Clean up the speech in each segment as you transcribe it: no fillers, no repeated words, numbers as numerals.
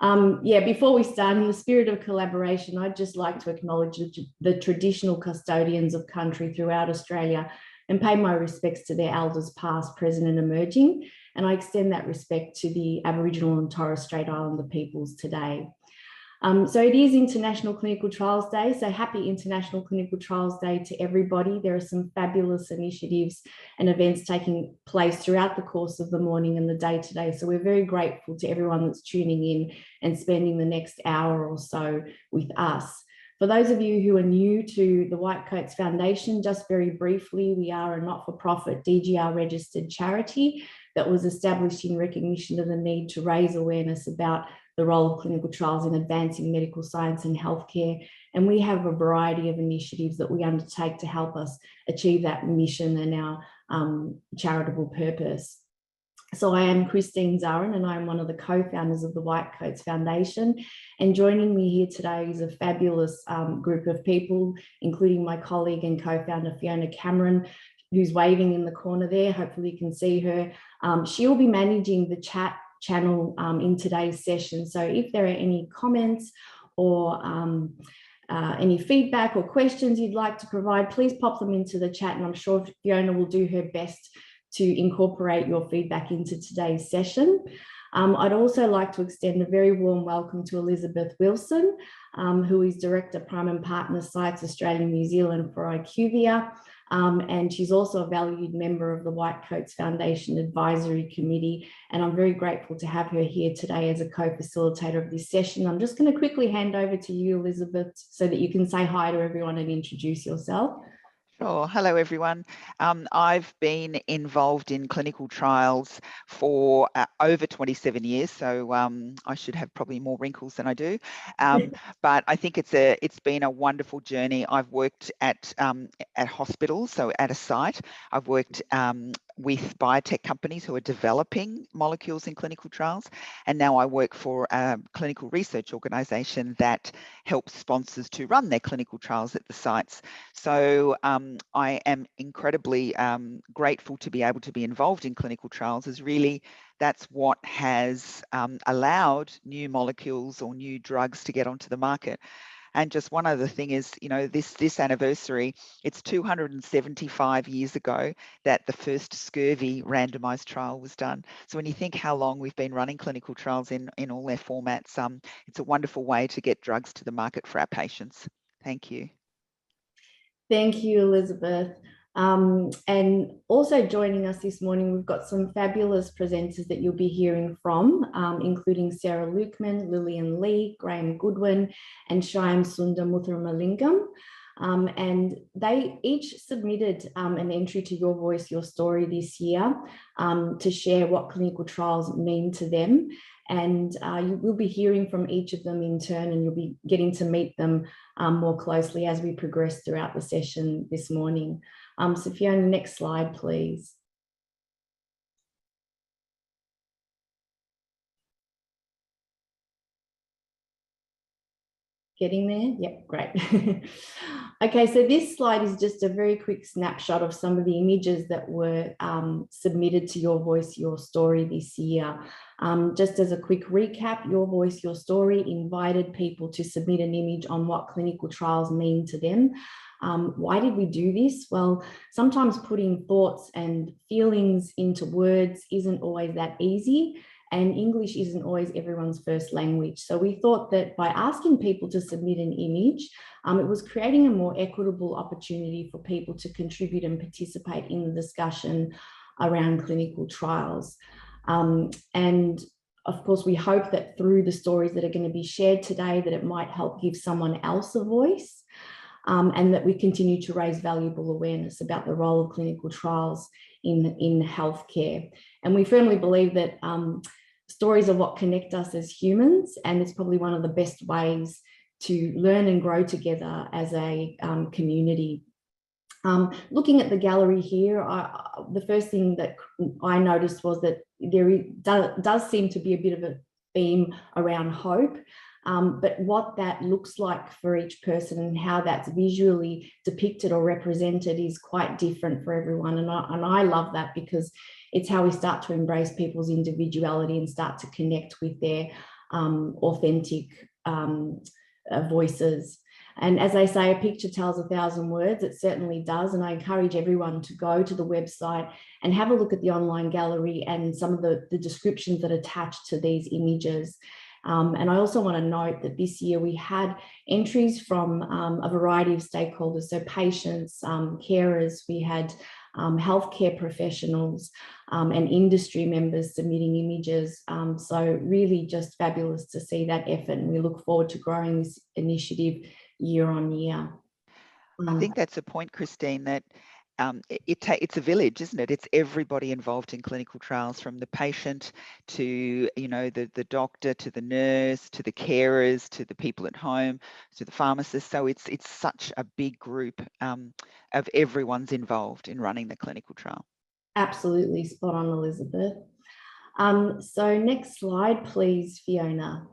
Yeah, before we start, in the spirit of collaboration, I'd just like to acknowledge the traditional custodians of country throughout Australia and pay my respects to their elders past, present and emerging. And I extend that respect to the Aboriginal and Torres Strait Islander peoples today. So it is International Clinical Trials Day, so happy International Clinical Trials Day to everybody. There are some fabulous initiatives and events taking place throughout the course of the morning and the day today. So we're very grateful to everyone that's tuning in and spending the next hour or so with us. For those of you who are new to the Whitecoats Foundation, just very briefly, we are a not-for-profit DGR registered charity that was established in recognition of the need to raise awareness about the role of clinical trials in advancing medical science and healthcare. And we have a variety of initiatives that we undertake to help us achieve that mission and our charitable purpose. So I am Christine Zarin and I'm one of the co-founders of the Whitecoats Foundation. And joining me here today is a fabulous group of people, including my colleague and co-founder Fiona Cameron, who's waving in the corner there. Hopefully you can see her. She'll be managing the chat channel in today's session. So if there are any comments or any feedback or questions you'd like to provide, please pop them into the chat and I'm sure Fiona will do her best to incorporate your feedback into today's session. I'd also like to extend a very warm welcome to Elizabeth Wilson, who is Director Prime and Partner Sites Australia and New Zealand for IQVIA. And she's also a valued member of the Whitecoats Foundation Advisory Committee. And I'm very grateful to have her here today as a co-facilitator of this session. I'm just going to quickly hand over to you, Elizabeth, so that you can say hi to everyone and introduce yourself. Sure. Hello, everyone. I've been involved in clinical trials for over 27 years, so I should have probably more wrinkles than I do. But I think it's been a wonderful journey. I've worked at hospitals, so at a site. I've worked with biotech companies who are developing molecules in clinical trials, and now I work for a clinical research organisation that helps sponsors to run their clinical trials at the sites. So I am incredibly grateful to be able to be involved in clinical trials, as really that's what has allowed new molecules or new drugs to get onto the market. And just one other thing is, you know, this anniversary, it's 275 years ago that the first scurvy randomized trial was done. So when you think how long we've been running clinical trials in all their formats, it's a wonderful way to get drugs to the market for our patients. Thank you. Thank you, Elizabeth. And also joining us this morning, we've got some fabulous presenters that you'll be hearing from, including Sarah Luckman, Lillian Lee, Graeme Goodwin, and Shyam Sundar Muthuramalingam. And they each submitted an entry to Your Voice, Your Story this year to share what clinical trials mean to them. And you will be hearing from each of them in turn, and you'll be getting to meet them more closely as we progress throughout the session this morning. So Fiona, next slide, please. Getting there? Yep, great. Okay, so this slide is just a very quick snapshot of some of the images that were submitted to Your Voice, Your Story this year. Just as a quick recap, Your Voice, Your Story invited people to submit an image on what clinical trials mean to them. Why did we do this? Well, sometimes putting thoughts and feelings into words isn't always that easy. And English isn't always everyone's first language. So we thought that by asking people to submit an image, it was creating a more equitable opportunity for people to contribute and participate in the discussion around clinical trials. And of course, we hope that through the stories that are going to be shared today, that it might help give someone else a voice, and that we continue to raise valuable awareness about the role of clinical trials in healthcare. And we firmly believe that stories are what connect us as humans, and it's probably one of the best ways to learn and grow together as a community. Looking at the gallery here, the first thing that I noticed was that there does seem to be a bit of a theme around hope. But what that looks like for each person and how that's visually depicted or represented is quite different for everyone. And I love that, because it's how we start to embrace people's individuality and start to connect with their authentic voices. And as they say, a picture tells 1,000 words. It certainly does. And I encourage everyone to go to the website and have a look at the online gallery and some of the descriptions that attach to these images. And I also want to note that this year we had entries from a variety of stakeholders, so patients, carers, we had healthcare professionals and industry members submitting images. So really just fabulous to see that effort, and we look forward to growing this initiative year on year. I think that's a point, Christine, that it's a village, isn't it? It's everybody involved in clinical trials, from the patient to, the doctor, to the nurse, to the carers, to the people at home, to the pharmacist. So it's such a big group of everyone's involved in running the clinical trial. Absolutely spot on, Elizabeth. So next slide, please, Fiona.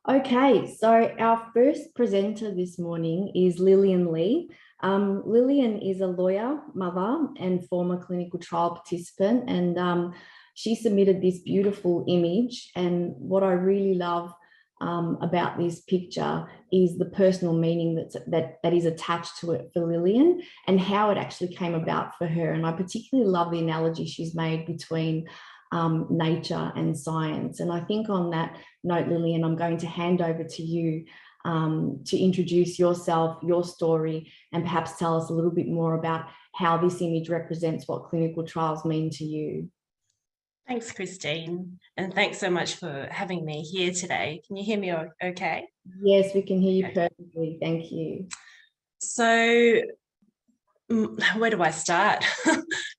Okay, so our first presenter this morning is Lillian Lee. Lillian is a lawyer, mother, and former clinical trial participant, and she submitted this beautiful image. And what I really love about this picture is the personal meaning that is attached to it for Lillian, and how it actually came about for her. And I particularly love the analogy she's made between nature and science. And I think on that note, Lillian, I'm going to hand over to you to introduce yourself, your story, and perhaps tell us a little bit more about how this image represents what clinical trials mean to you. Thanks, Christine, and thanks so much for having me here today. Can you hear me okay? Yes, we can hear you perfectly. Thank you. So where do I start?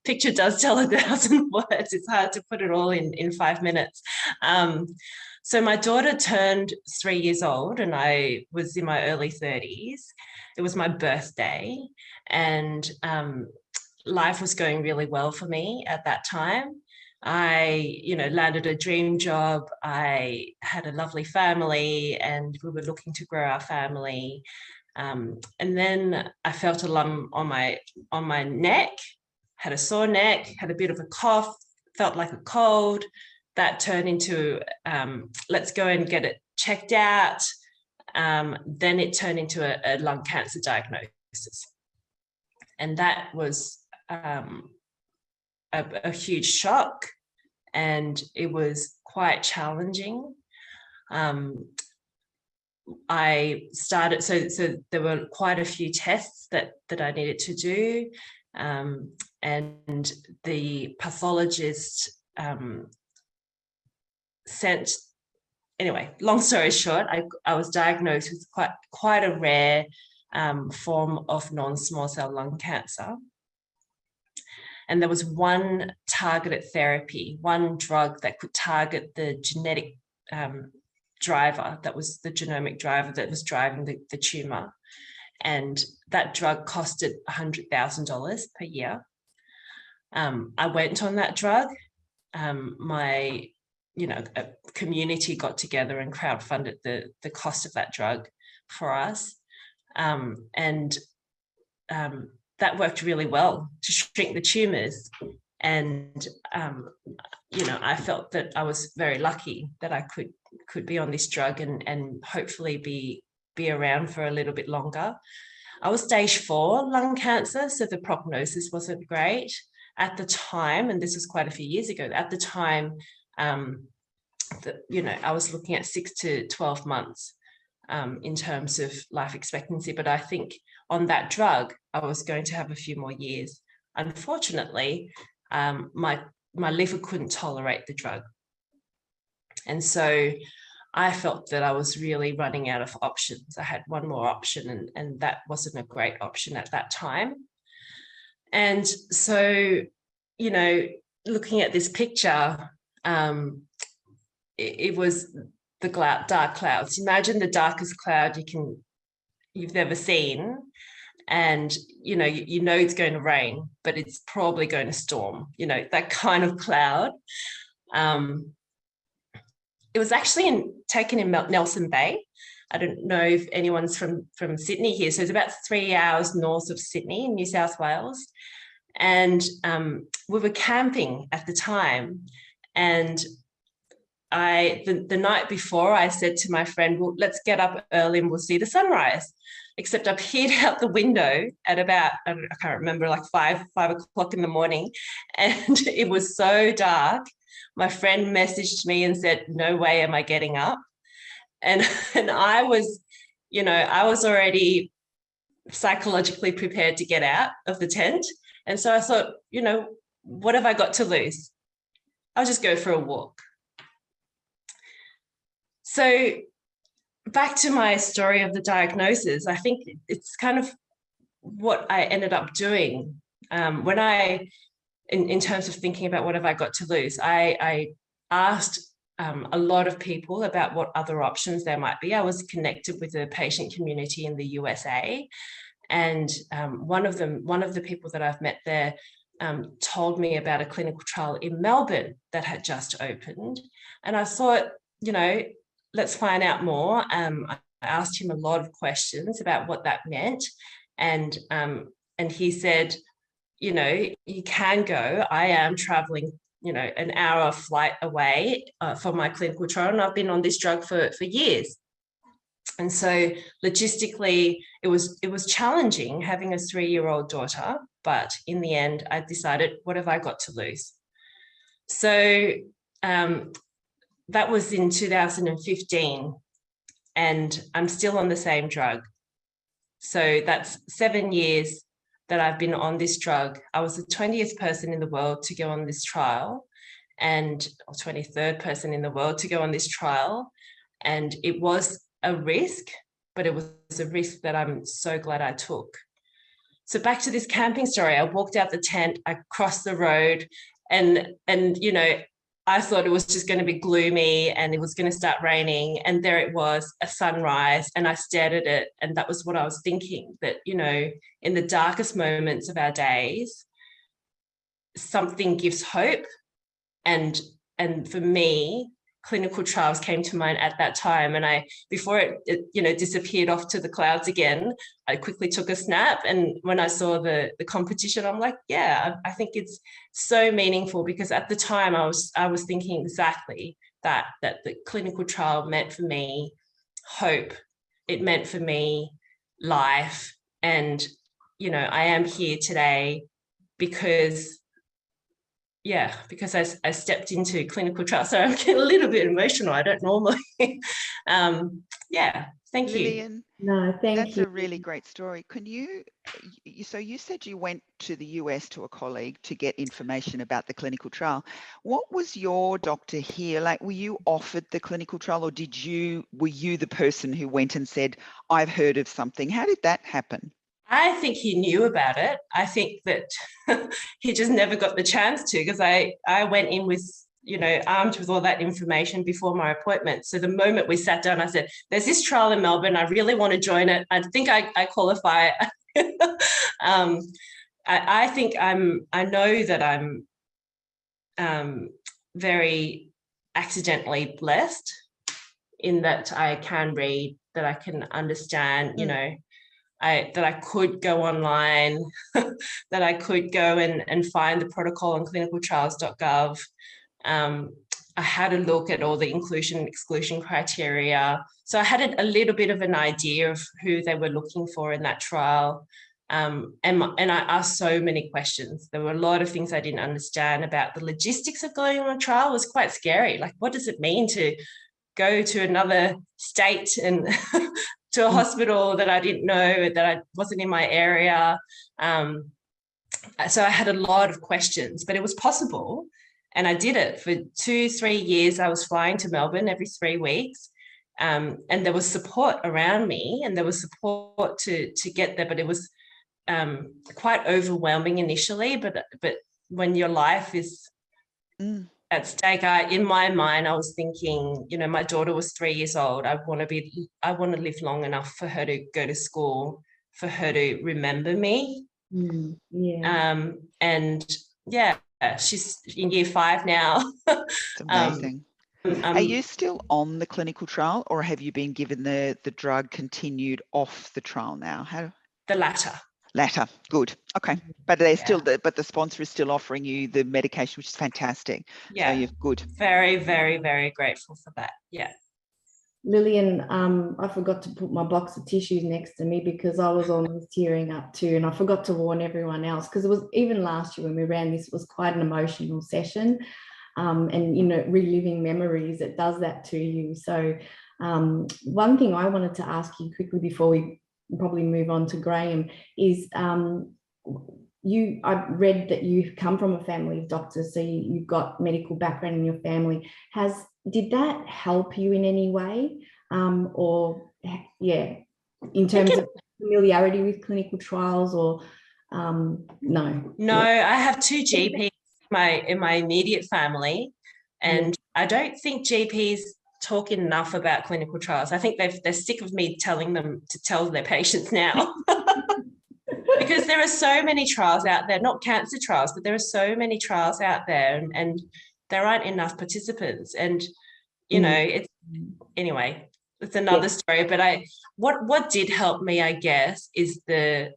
Picture does tell 1,000 words. It's hard to put it all in 5 minutes. So my daughter turned 3 years old and I was in my early 30s. It was my birthday, and life was going really well for me at that time. I, landed a dream job. I had a lovely family and we were looking to grow our family. And then I felt a lump on my neck, had a sore neck, had a bit of a cough, felt like a cold. That turned into, let's go and get it checked out. Then it turned into a lung cancer diagnosis. And that was a huge shock, and it was quite challenging. I started, so there were quite a few tests that I needed to do, and the pathologist anyway, long story short, I was diagnosed with quite a rare form of non-small cell lung cancer. And there was one targeted therapy, one drug that could target the genetic driver, that was the genomic driver that was driving the tumor. And that drug costed $100,000 per year. I went on that drug. My a community got together and crowdfunded the cost of that drug for us. And that worked really well to shrink the tumors. And, I felt that I was very lucky that I could be on this drug and hopefully be around for a little bit longer. I was stage 4 lung cancer, so the prognosis wasn't great at the time. And this was quite a few years ago. At the time, I was looking at 6 to 12 months in terms of life expectancy. But I think on that drug, I was going to have a few more years. Unfortunately, my liver couldn't tolerate the drug. And so I felt that I was really running out of options. I had one more option, and that wasn't a great option at that time. And so, looking at this picture, it was the dark clouds. Imagine the darkest cloud you've ever seen. And, you know it's going to rain, but it's probably going to storm, that kind of cloud. It was actually taken in Nelson Bay. I don't know if anyone's from Sydney here. So it's about 3 hours north of Sydney in New South Wales. And we were camping at the time. And the night before, I said to my friend, well, let's get up early and we'll see the sunrise. Except I peered out the window at about, I can't remember, like 5 o'clock in the morning. And it was so dark. My friend messaged me and said, no way am I getting up. And I was, I was already psychologically prepared to get out of the tent. And so I thought, what have I got to lose? I'll just go for a walk. So back to my story of the diagnosis, I think it's kind of what I ended up doing. When in terms of thinking about what have I got to lose, I asked a lot of people about what other options there might be. I was connected with a patient community in the USA, and one of the people that I've met there told me about a clinical trial in Melbourne that had just opened. And I thought, let's find out more. I asked him a lot of questions about what that meant. And he said, you can go. I am traveling, an hour flight away for my clinical trial. And I've been on this drug for years. And so logistically, it was challenging having a 3-year-old daughter. But in the end, I decided, what have I got to lose? So that was in 2015, and I'm still on the same drug. So that's 7 years that I've been on this drug. I was the 20th person in the world to go on this trial, or 23rd person in the world to go on this trial. And it was a risk, but it was a risk that I'm so glad I took. So back to this camping story, I walked out the tent, I crossed the road, and I thought it was just going to be gloomy and it was going to start raining. And there it was, a sunrise, and I stared at it. And that was what I was thinking, that, in the darkest moments of our days, something gives hope. And for me, clinical trials came to mind at that time. And before it disappeared off to the clouds again, I quickly took a snap. And when I saw the competition, I'm like, yeah, I think it's so meaningful, because at the time I was thinking exactly that the clinical trial meant for me hope. It meant for me life. And, I am here today because I stepped into clinical trial. So I'm getting a little bit emotional. I don't normally. Thank you. Lillian, No, thank that's you. a really great story. Can so you said you went to the US to a colleague to get information about the clinical trial. What was your doctor here? Like, were you offered the clinical trial, or were you the person who went and said, I've heard of something? How did that happen? I think he knew about it. I think that he just never got the chance to, because I went in with, armed with all that information before my appointment. So the moment we sat down, I said, there's this trial in Melbourne. I really want to join it. I think I qualify. I think I know that I'm very accidentally blessed in that I can read, that I can understand, that I could go online, that I could go and find the protocol on clinicaltrials.gov. I had a look at all the inclusion and exclusion criteria. So I had a little bit of an idea of who they were looking for in that trial. And I asked so many questions. There were a lot of things I didn't understand about the logistics of going on a trial. It was quite scary. Like, what does it mean to go to another state and to a hospital that I didn't know, that I wasn't in my area. So I had a lot of questions, but it was possible. And I did it for 2-3 years. I was flying to Melbourne every 3 weeks. And there was support around me, and there was support to get there, but it was quite overwhelming initially. But when your life is at stake, in my mind, I was thinking, my daughter was 3 years old. I want to live long enough for her to go to school, for her to remember me. She's in year 5 now. It's amazing. Are you still on the clinical trial, or have you been given the drug continued off the trial now? The latter. Latter. Good. Okay. But they're Yeah. still, but the sponsor is still offering you the medication, which is fantastic. Yeah. So you're good. Very, very, very grateful for that. Yeah. Lillian, I forgot to put my box of tissues next to me because I was almost tearing up too, and I forgot to warn everyone else because it was even last year when we ran this, it was quite an emotional session, and you know, reliving memories, it does that to you. So one thing I wanted to ask you quickly before we probably move on to Graeme is I read that you come from a family of doctors, so you've got medical background in your family. Did that help you in any way? Or yeah, in terms of familiarity with clinical trials, or no? No, Yeah. I have 2 GPs in my immediate family, and I don't think GPs talk enough about clinical trials. I think they're sick of me telling them to tell their patients now. Because there are so many trials out there, not cancer trials, but there are so many trials out there, and there aren't enough participants. And, you know, it's anyway, it's another story. But what did help me, I guess, is the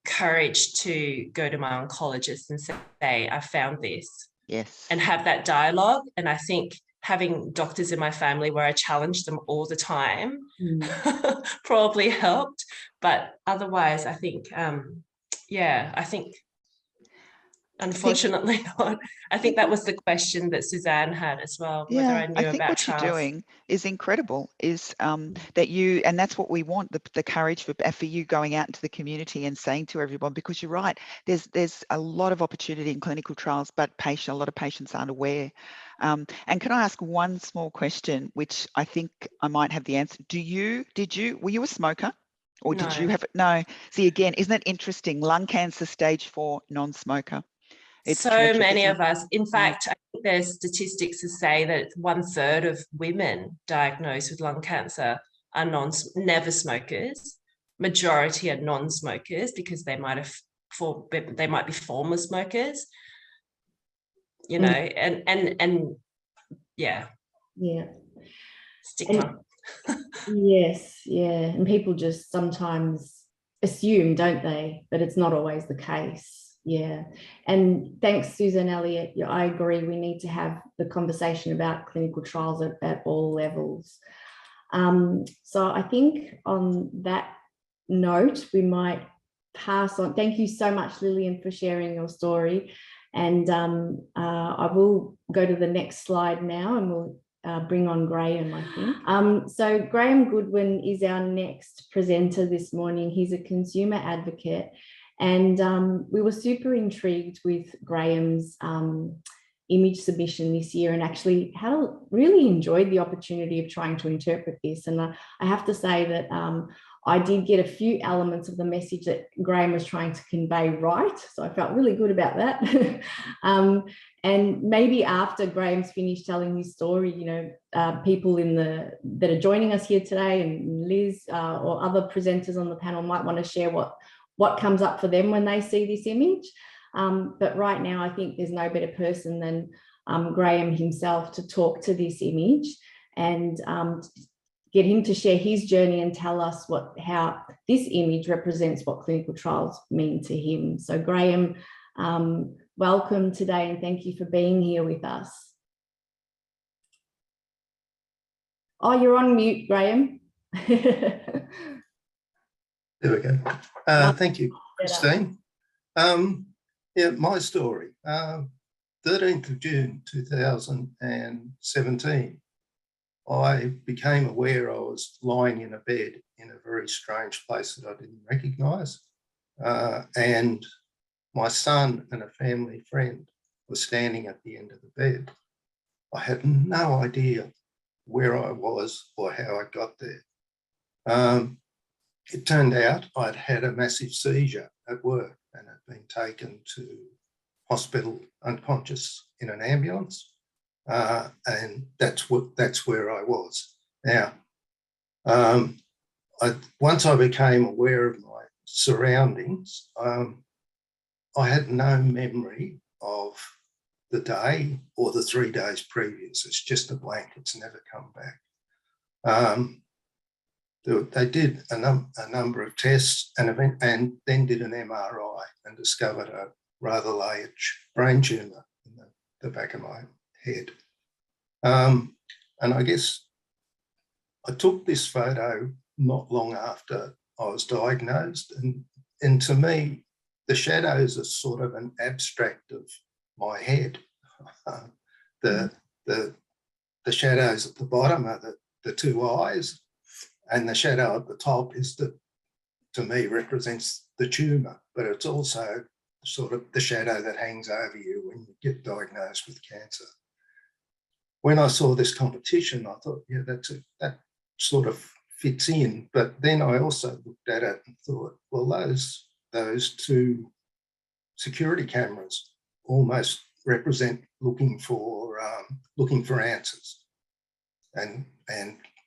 courage to go to my oncologist and say, I found this. Yes. And have that dialogue. And I think having doctors in my family where I challenged them all the time probably helped. But otherwise, I think, I think, unfortunately not. I think that was the question that Suzanne had as well, whether I knew I think about what trials. you're doing is incredible, is that you, and that's what we want, the courage for you going out into the community and saying to everyone, because you're right, there's a lot of opportunity in clinical trials, but a lot of patients aren't aware. And can I ask one small question, which I think I might have the answer? Were you a smoker? Or did you have, no, see again, isn't it interesting? Lung cancer stage 4, non-smoker. It's so genetic, many of us. In fact, I think there's statistics that say that 1/3 of women diagnosed with lung cancer are never smokers. Majority are non-smokers because they might be former smokers. You know, and yeah. Stigma. Yes, and people just sometimes assume, don't they? But it's not always the case. Yeah. And thanks, Susan Elliott. I agree. We need to have the conversation about clinical trials at all levels. So I think on that note, we might pass on. Thank you so much, Lillian, for sharing your story. And I will go to the next slide now, and we'll bring on Graeme, I think. So Graeme Goodwin is our next presenter this morning. He's a consumer advocate, and we were super intrigued with Graeme's image submission this year, and actually really enjoyed the opportunity of trying to interpret this. And I have to say that I did get a few elements of the message that Graeme was trying to convey right. So I felt really good about that. And maybe after Graeme's finished telling his story, you know, people that are joining us here today, and Liz or other presenters on the panel might want to share what comes up for them when they see this image. But right now, I think there's no better person than Graeme himself to talk to this image and get him to share his journey and tell us how this image represents what clinical trials mean to him. So Graeme, welcome today, and thank you for being here with us. Oh, you're on mute, Graeme. There we go. Thank you, Christine. My story. 13th of June 2017, I became aware I was lying in a bed in a very strange place that I didn't recognise. And my son and a family friend were standing at the end of the bed. I had no idea where I was or how I got there. It turned out I'd had a massive seizure at work and had been taken to hospital unconscious in an ambulance. And that's where I was. Now, once I became aware of my surroundings, I had no memory of the day or the 3 days previous. It's just a blank. It's never come back. they did a number of tests and then did an MRI and discovered a rather large brain tumour in the back of my head. And I guess I took this photo not long after I was diagnosed, and to me, the shadows are sort of an abstract of my head. The shadows at the bottom are the two eyes, and the shadow at the top is to me, represents the tumour, but it's also sort of the shadow that hangs over you when you get diagnosed with cancer. When I saw this competition, I thought, yeah, that sort of fits in. But then I also looked at it and thought, well, those two security cameras almost represent looking for answers and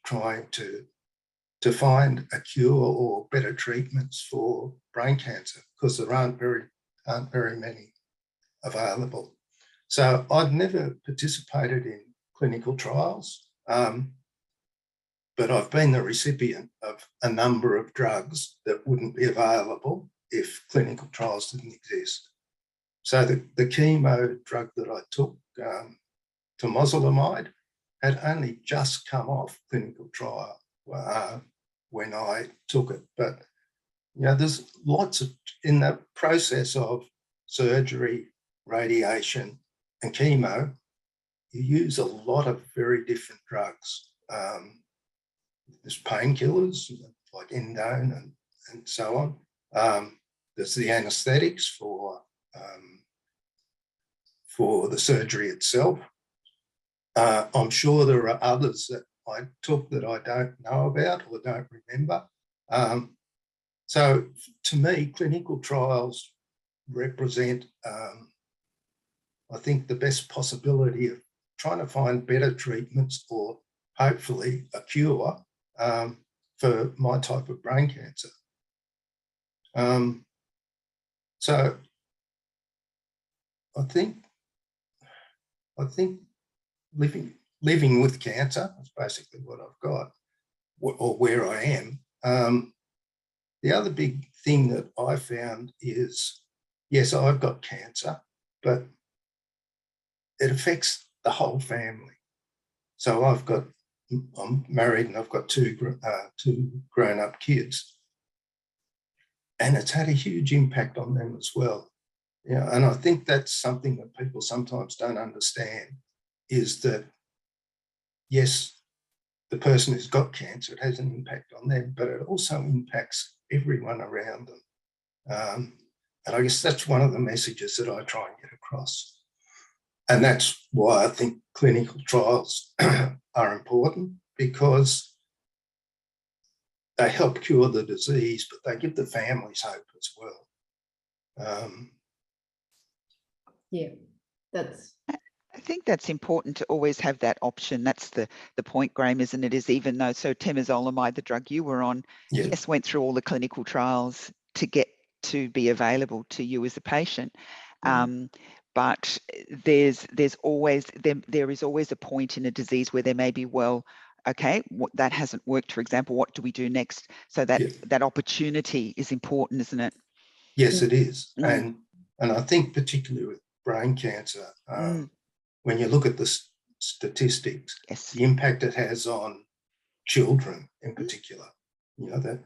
trying to find a cure or better treatments for brain cancer, because there aren't very many available. So I've never participated in clinical trials, but I've been the recipient of a number of drugs that wouldn't be available if clinical trials didn't exist. So the chemo drug that I took, temozolomide, had only just come off clinical trial when I took it. But there's lots of, in the process of surgery, radiation, and chemo, you use a lot of very different drugs. There's painkillers like indone and so on. There's the anaesthetics for the surgery itself. I'm sure there are others that I took that I don't know about or don't remember. So to me, clinical trials represent, I think, the best possibility of trying to find better treatments or hopefully a cure for my type of brain cancer. So I think living with cancer is basically what I've got, or where I am. The other big thing that I found is, yes, I've got cancer, but it affects the whole family. So I'm married and I've got two grown-up kids, and it's had a huge impact on them as well. And I think that's something that people sometimes don't understand, is that, yes, the person who's got cancer, it has an impact on them, but it also impacts everyone around them. And I guess that's one of the messages that I try and get across. And that's why I think clinical trials are important, because they help cure the disease, but they give the families hope as well. Yeah, I think that's important to always have that option. That's the point, Graeme, isn't it? Is even though, so temozolomide, the drug you were on, yes, went through all the clinical trials to get to be available to you as a patient. But there is always a point in a disease where there may be, well, okay, that hasn't worked, for example, what do we do next? So that opportunity is important, isn't it? Yes, it is. And I think particularly with brain cancer, when you look at the statistics, yes, the impact it has on children in particular, that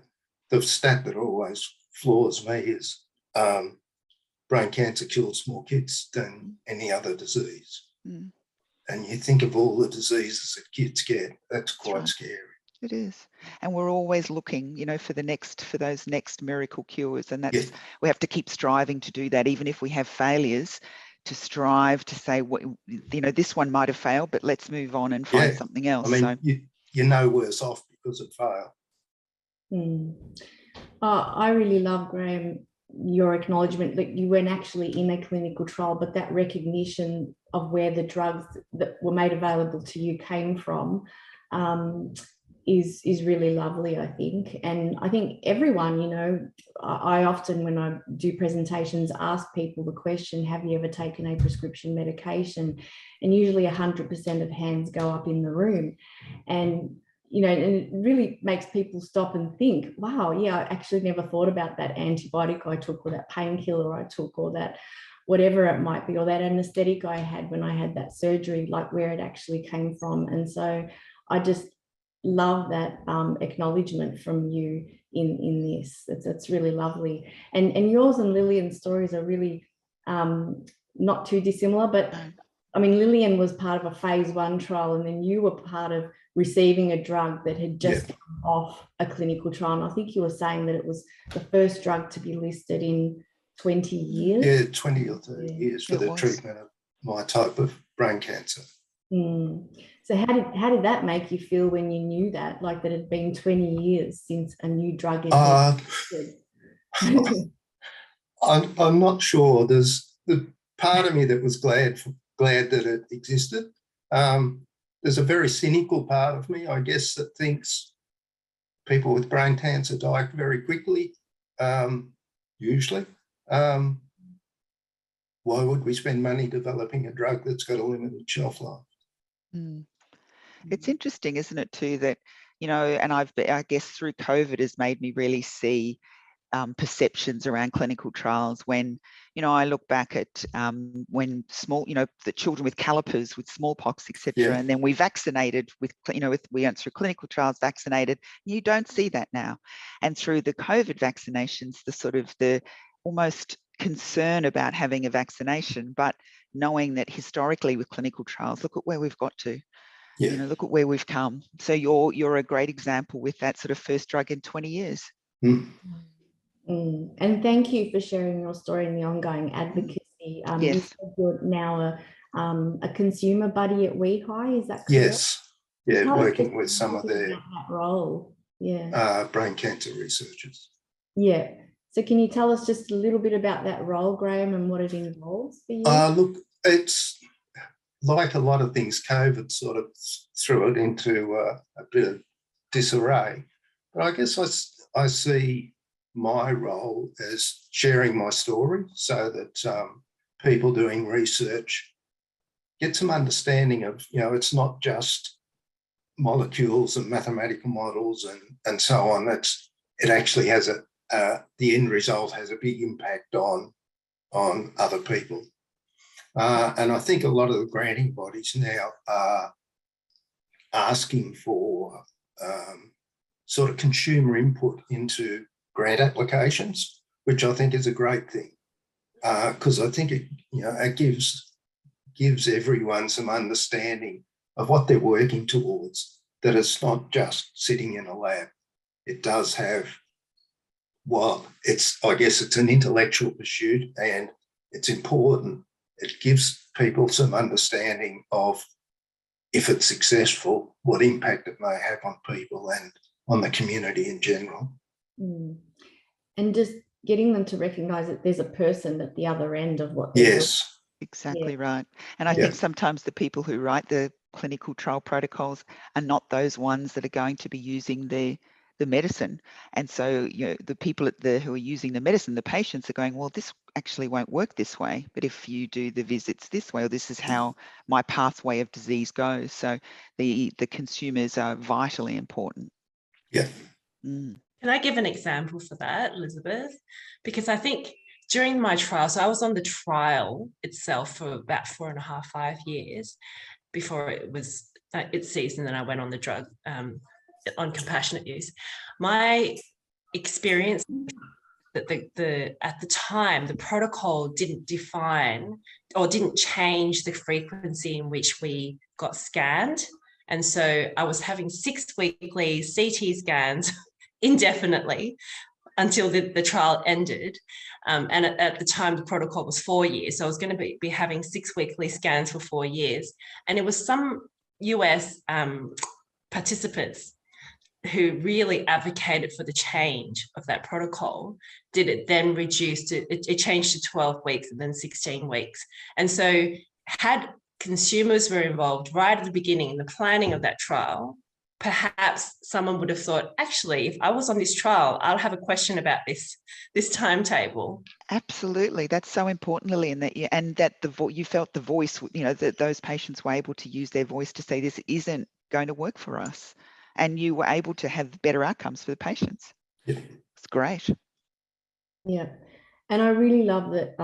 the stat that always floors me is brain cancer kills more kids than any other disease. And you think of all the diseases that kids get, that's quite scary. It is. And we're always looking, for those next miracle cures. And that's, we have to keep striving to do that, even if we have failures, to strive to say, this one might have failed, but let's move on and find something else. I mean, you're no worse off because it failed. I really love, Graeme, your acknowledgement that you weren't actually in a clinical trial, but that recognition of where the drugs that were made available to you came from is really lovely, I think. And I think everyone, I often, when I do presentations, ask people the question, have you ever taken a prescription medication? And usually 100% of hands go up in the room. And you know, and it really makes people stop and think, wow, yeah, I actually never thought about that antibiotic I took, or that painkiller I took, or that whatever it might be, or that anesthetic I had when I had that surgery, like where it actually came from. And so I just love that acknowledgement from you in this. It's really lovely. And yours and Lillian's stories are really not too dissimilar, but I mean, Lillian was part of a phase 1 trial, and then you were part of receiving a drug that had just come off a clinical trial. And I think you were saying that it was the first drug to be listed in 20 years. Yeah, 20 or 30 years for the treatment of my type of brain cancer. So how did that make you feel when you knew that, like that it had been 20 years since a new drug had been listed? I'm not sure. There's the part of me that was glad that it existed. There's a very cynical part of me, I guess, that thinks people with brain cancer die very quickly, usually. Why would we spend money developing a drug that's got a limited shelf life? It's interesting, isn't it, too, that, you know, and I guess through COVID has made me really see perceptions around clinical trials when, you know, I look back at when small, you know, the children with calipers, with smallpox, etc., and then we vaccinated with, you know, we went through clinical trials, vaccinated. You don't see that now. And through the COVID vaccinations, the sort of the almost concern about having a vaccination, but knowing that historically with clinical trials, look at where we've got to. You know, look at where we've come. So you're a great example with that sort of first drug in 20 years. And thank you for sharing your story and the ongoing advocacy. You said you're now a consumer buddy at WeHi, is that correct? Yes. Yeah, working with some of their that role. brain cancer researchers. Yeah. So can you tell us just a little bit about that role, Graeme, and what it involves for you? Look, it's like a lot of things, COVID sort of threw it into a bit of disarray. But I guess I see my role as sharing my story so that people doing research get some understanding of, you know, it's not just molecules and mathematical models and so on. It actually has the end result has a big impact on other people. And I think a lot of the granting bodies now are asking for sort of consumer input into grant applications, which I think is a great thing, because I think it gives everyone some understanding of what they're working towards, that it's not just sitting in a lab. It does have, I guess it's an intellectual pursuit, and it's important. It gives people some understanding of, if it's successful, what impact it may have on people and on the community in general. And just getting them to recognise that there's a person at the other end of what they're doing. Exactly right. And I think sometimes the people who write the clinical trial protocols are not those ones that are going to be using the medicine. And so, you know, the people who are using the medicine, the patients, are going, well, this actually won't work this way, but if you do the visits this way, or this is how my pathway of disease goes. So the consumers are vitally important. Can I give an example for that, Elizabeth? Because I think during my trial, so I was on the trial itself for about 4.5, 5 years before it was its season, and I went on the drug on compassionate use. My experience that at the time, the protocol didn't define or didn't change the frequency in which we got scanned. And so I was having 6 weekly CT scans indefinitely until the trial ended. And at the time, the protocol was 4 years. So I was going to be having 6 weekly scans for 4 years. And it was some US participants who really advocated for the change of that protocol. Did it then reduce to, it changed to 12 weeks and then 16 weeks. And so had consumers were involved right at the beginning in the planning of that trial, perhaps someone would have thought, actually, if I was on this trial, I'll have a question about this timetable. Absolutely, that's so important, Lillian, that you felt the voice, you know, that those patients were able to use their voice to say, this isn't going to work for us. and you were able to have better outcomes for the patients. Yeah. It's great. Yeah, and I really love that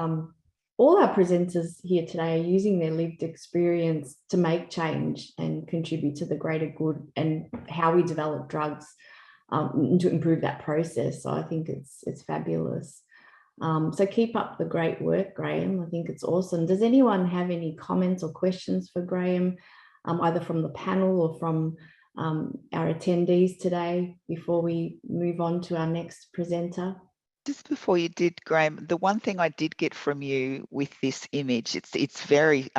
all our presenters here today are using their lived experience to make change and contribute to the greater good and how we develop drugs to improve that process. So I think it's fabulous. So keep up the great work, Graeme. I think it's awesome. Does anyone have any comments or questions for Graeme, either from the panel or from our attendees today before we move on to our next presenter? Just before you did, Graeme, the one thing I did get from you with this image, it's very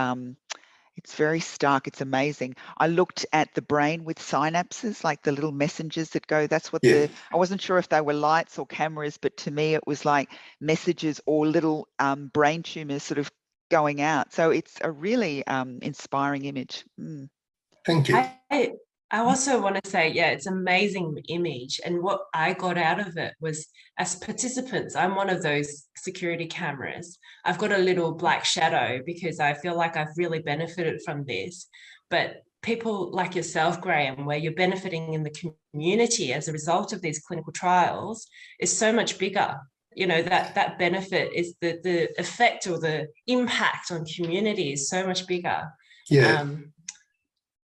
stark. It's amazing. I looked at the brain with synapses, like the little messengers that go. That's what I wasn't sure if they were lights or cameras, but to me it was like messages or little brain tumors sort of going out. So it's a really inspiring image. Thank you. I also want to say, yeah, it's an amazing image. And what I got out of it was, as participants, I'm one of those security cameras. I've got a little black shadow because I feel like I've really benefited from this. But people like yourself, Graeme, where you're benefiting in the community as a result of these clinical trials, is so much bigger. You know, that benefit is the effect or the impact on community is so much bigger.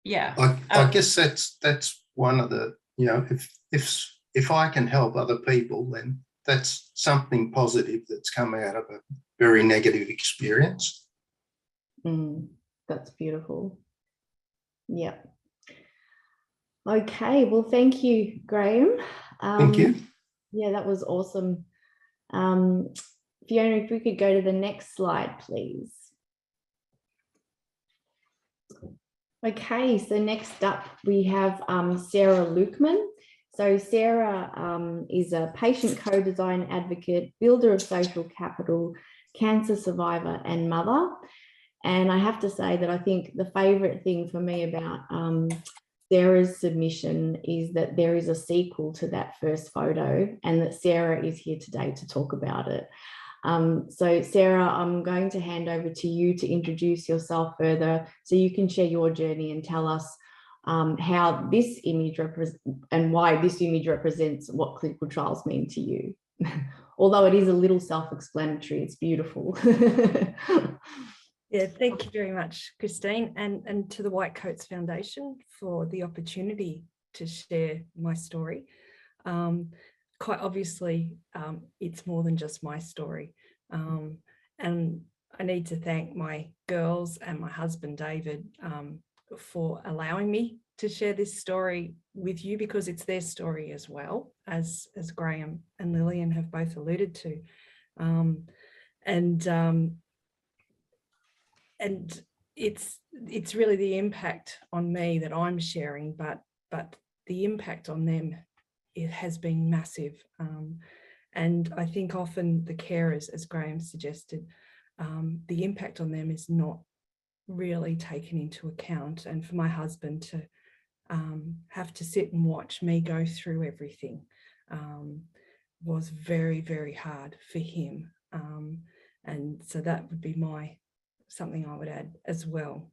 Yeah. I guess that's one of the, you know, if I can help other people, then that's something positive that's come out of a very negative experience. That's beautiful. Yeah. Okay. Well, thank you, Graeme. Thank you. Yeah, that was awesome. Fiona, if we could go to the next slide, please. Okay, so next up we have Sarah Luckman. So Sarah is a patient co-design advocate, builder of social capital, cancer survivor and mother. And I have to say that I think the favourite thing for me about Sarah's submission is that there is a sequel to that first photo and that Sarah is here today to talk about it. So Sarah, I'm going to hand over to you to introduce yourself further so you can share your journey and tell us how this image and why this image represents what clinical trials mean to you. Although it is a little self-explanatory, it's beautiful. Yeah, thank you very much, Christine, and to the White Coats Foundation for the opportunity to share my story. Quite obviously, it's more than just my story. And I need to thank my girls and my husband, David, for allowing me to share this story with you, because it's their story as well, as Graeme and Lillian have both alluded to. And it's really the impact on me that I'm sharing, but the impact on them, it has been massive. And I think often the carers, as Graeme suggested, the impact on them is not really taken into account. And for my husband to have to sit and watch me go through everything was very, very hard for him. And so that would be something I would add as well.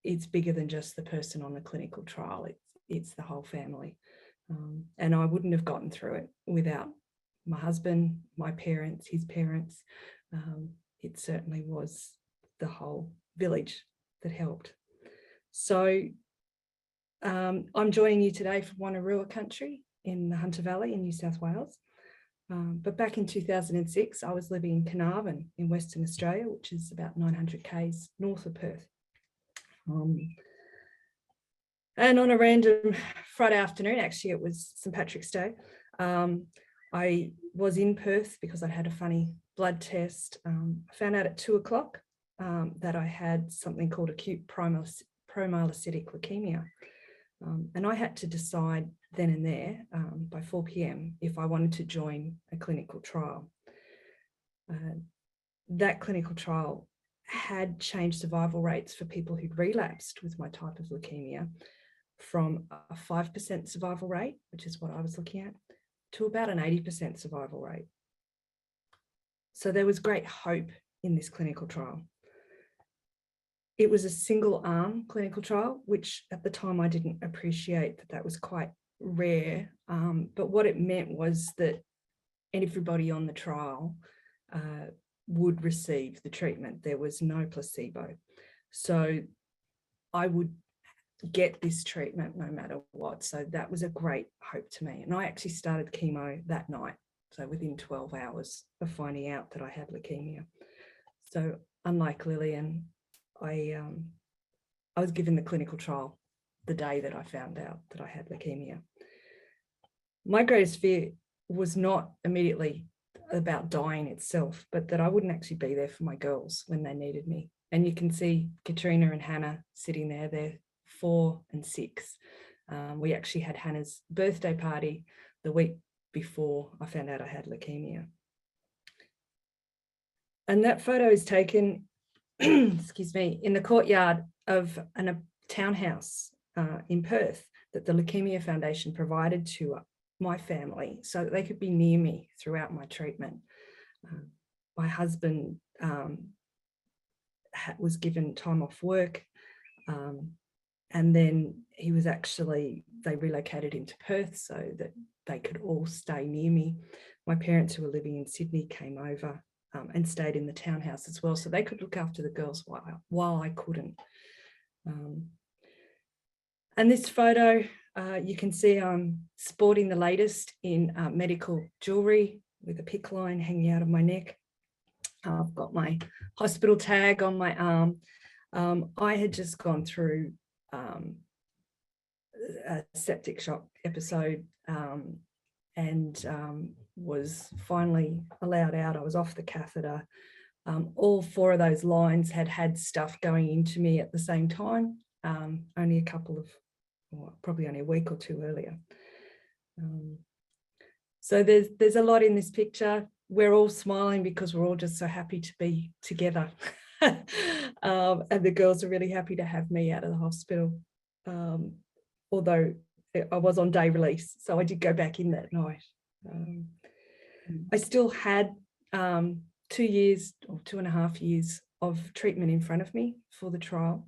It's bigger than just the person on the clinical trial. It's the whole family. And I wouldn't have gotten through it without my husband, my parents, his parents. It certainly was the whole village that helped. So I'm joining you today from Wanneroo country in the Hunter Valley in New South Wales. But back in 2006, I was living in Carnarvon in Western Australia, which is about 900 k's north of Perth. And on a random Friday afternoon, actually it was St. Patrick's Day, I was in Perth because I had a funny blood test. I found out at 2 o'clock that I had something called acute promyelocytic leukemia. And I had to decide then and there by 4 p.m. if I wanted to join a clinical trial. That clinical trial had changed survival rates for people who'd relapsed with my type of leukemia from a 5% survival rate, which is what I was looking at, to about an 80% survival rate. So there was great hope in this clinical trial. it was a single arm clinical trial, which at the time I didn't appreciate that was quite rare. But what it meant was that everybody on the trial would receive the treatment. There was no placebo. So I would get this treatment no matter what. So that was a great hope to me. And I actually started chemo that night. So within 12 hours of finding out that I had leukemia. So unlike Lillian, I was given the clinical trial the day that I found out that I had leukemia. My greatest fear was not immediately about dying itself, but that I wouldn't actually be there for my girls when they needed me. And you can see Katrina and Hannah sitting there. They're 4 and 6. We actually had Hannah's birthday party the week before I found out I had leukemia. And that photo is taken, excuse me, in the courtyard of a townhouse in Perth that the Leukemia Foundation provided to my family so that they could be near me throughout my treatment. My husband was given time off work, and then he was they relocated him to Perth so that they could all stay near me. My parents, who were living in Sydney, came over and stayed in the townhouse as well, so they could look after the girls while I couldn't. And this photo, you can see I'm sporting the latest in medical jewellery with a PICC line hanging out of my neck. I've got my hospital tag on my arm. I had just gone through a septic shock episode and was finally allowed out. I was off the catheter. All 4 of those lines had stuff going into me at the same time, only a couple of, well, probably only a week or 2 earlier. So there's a lot in this picture. We're all smiling because we're all just so happy to be together. And the girls are really happy to have me out of the hospital. Although I was on day release, so I did go back in that night. I still had 2 years or 2.5 years of treatment in front of me for the trial.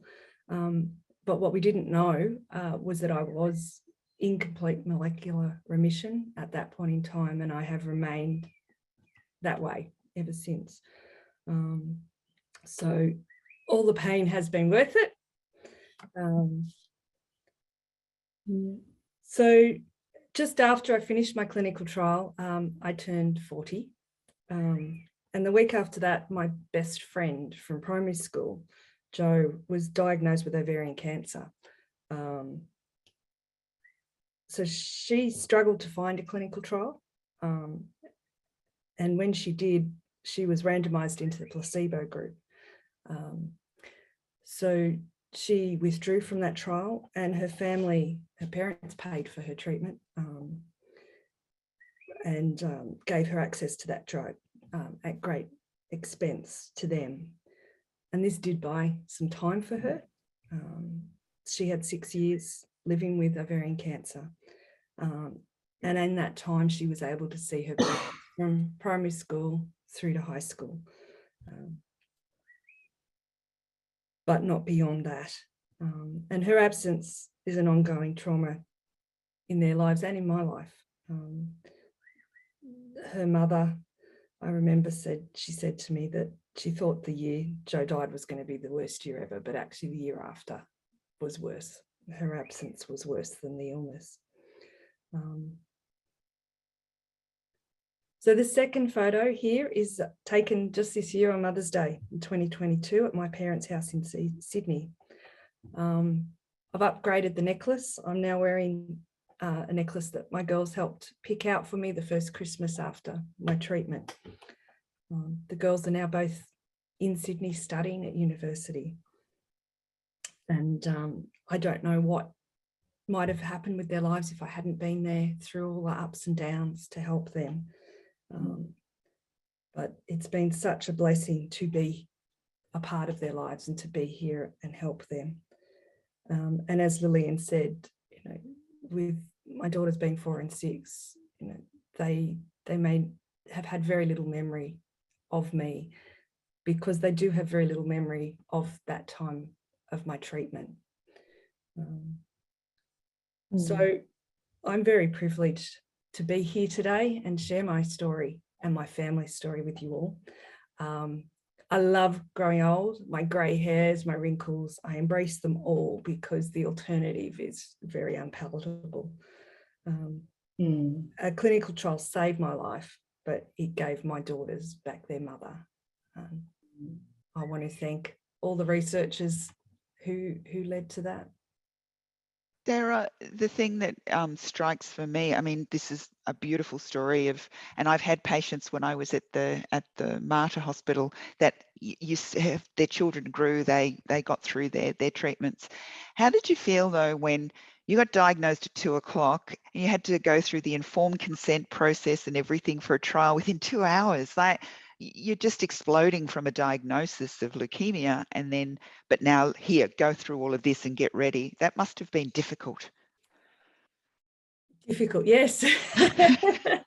But what we didn't know was that I was in complete molecular remission at that point in time, and I have remained that way ever since. So all the pain has been worth it. So just after I finished my clinical trial, I turned 40. And the week after that, my best friend from primary school, Jo, was diagnosed with ovarian cancer. So she struggled to find a clinical trial. And when she did, she was randomized into the placebo group. So she withdrew from that trial, and her parents paid for her treatment and gave her access to that drug at great expense to them. And this did buy some time for her. She had 6 years living with ovarian cancer. And in that time, she was able to see her from primary school through to high school, but not beyond that. And her absence is an ongoing trauma in their lives and in my life. Her mother, I remember, she said to me that she thought the year Jo died was going to be the worst year ever, but actually the year after was worse. Her absence was worse than the illness. So the second photo here is taken just this year on Mother's Day in 2022 at my parents' house in Sydney. I've upgraded the necklace. I'm now wearing a necklace that my girls helped pick out for me the first Christmas after my treatment. The girls are now both in Sydney studying at university. And I don't know what might have happened with their lives if I hadn't been there through all the ups and downs to help them. But it's been such a blessing to be a part of their lives and to be here and help them. And as Lillian said, with my daughters being 4 and 6, they may have had very little memory of me, because they do have very little memory of that time my treatment. So I'm very privileged to be here today and share my story and my family story with you all. I love growing old, my grey hairs, my wrinkles. I embrace them all because the alternative is very unpalatable. A clinical trial saved my life, but it gave my daughters back their mother. I want to thank all the researchers who led to that. Sarah, the thing that strikes for me, I mean, this is a beautiful story of, and I've had patients when I was at the Mater Hospital that their children grew, they got through their treatments. How did you feel though when you got diagnosed at 2 o'clock and you had to go through the informed consent process and everything for a trial within 2 hours? Like, you're just exploding from a diagnosis of leukemia, and then, but now here, go through all of this and get ready. That must have been difficult. Difficult, yes. It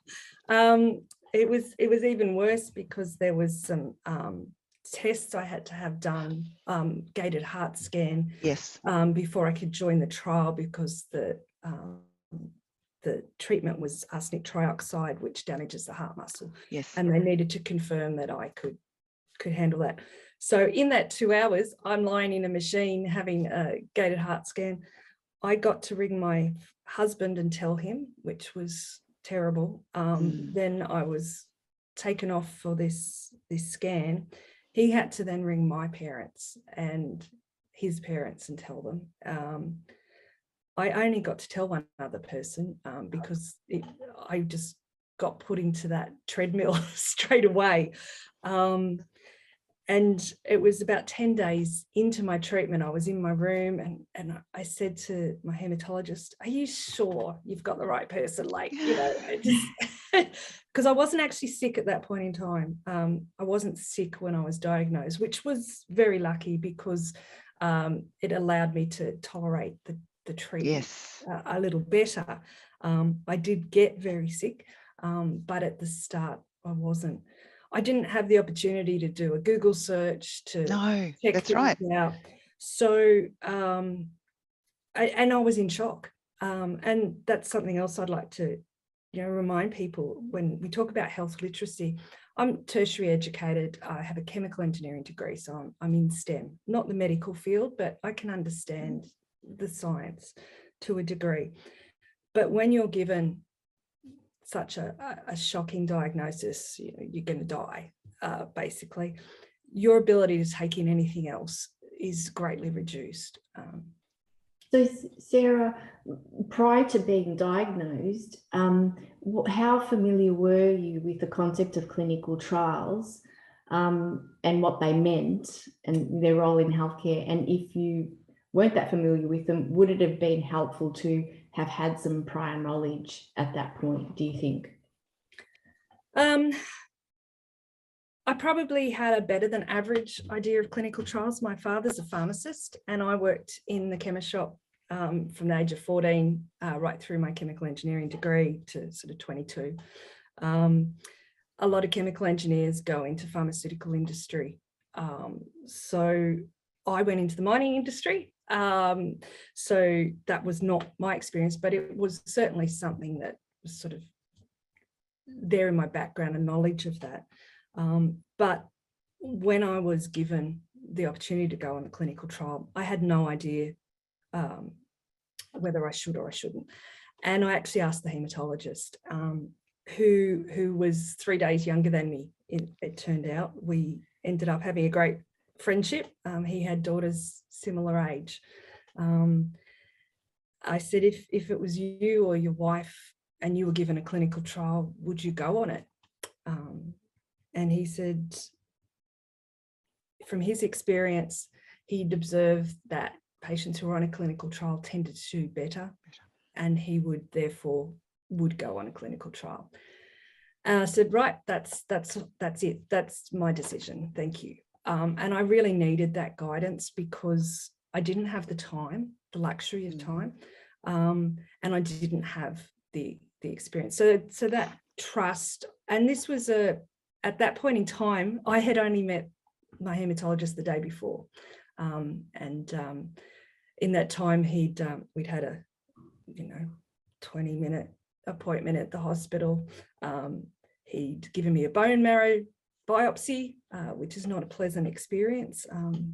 was even worse because there was some tests I had to have done, gated heart scan, yes, before I could join the trial, because the treatment was arsenic trioxide, which damages the heart muscle. yes, and they needed to confirm that I could handle that. So in that 2 hours, I'm lying in a machine having a gated heart scan. I got to ring my husband and tell him, which was terrible. Then I was taken off for this scan. He had to then ring my parents and his parents and tell them. I only got to tell one other person because I just got put into that treadmill straight away. And it was about 10 days into my treatment. I was in my room and I said to my hematologist, "Are you sure you've got the right person?" Like, you know, because I wasn't actually sick at that point in time. I wasn't sick when I was diagnosed, which was very lucky because it allowed me to tolerate the treatment a little better. I did get very sick, but at the start I wasn't. I didn't have the opportunity to do a Google search to check things out. So, and I was in shock. And that's something else I'd like to, remind people when we talk about health literacy. I'm tertiary educated. I have a chemical engineering degree, so I'm in STEM, not the medical field, but I can understand the science to a degree. But when you're given such a shocking diagnosis, you're going to die, basically, your ability to take in anything else is greatly reduced. So Sarah, prior to being diagnosed, how familiar were you with the concept of clinical trials and what they meant and their role in healthcare? And if you weren't that familiar with them, would it have been helpful to have had some prior knowledge at that point, do you think? I probably had a better than average idea of clinical trials. My father's a pharmacist and I worked in the chemist shop from the age of 14 right through my chemical engineering degree to sort of 22. A lot of chemical engineers go into pharmaceutical industry. So I went into the mining industry. So that was not my experience, but it was certainly something that was sort of there in my background and knowledge of that. But when I was given the opportunity to go on a clinical trial, I had no idea whether I should or I shouldn't. And I actually asked the hematologist, who was 3 days younger than me. It turned out we ended up having a great friendship. He had daughters similar age. I said, if it was you or your wife and you were given a clinical trial, would you go on it? And he said, from his experience, he'd observed that patients who were on a clinical trial tended to do better, and he would therefore go on a clinical trial. And I said, right, that's it. That's my decision. Thank you. And I really needed that guidance because I didn't have the time, the luxury of time, and I didn't have the experience. So that trust, and this was at that point in time, I had only met my hematologist the day before. In that time, we'd had a 20-minute appointment at the hospital. He'd given me a bone marrow biopsy, which is not a pleasant experience,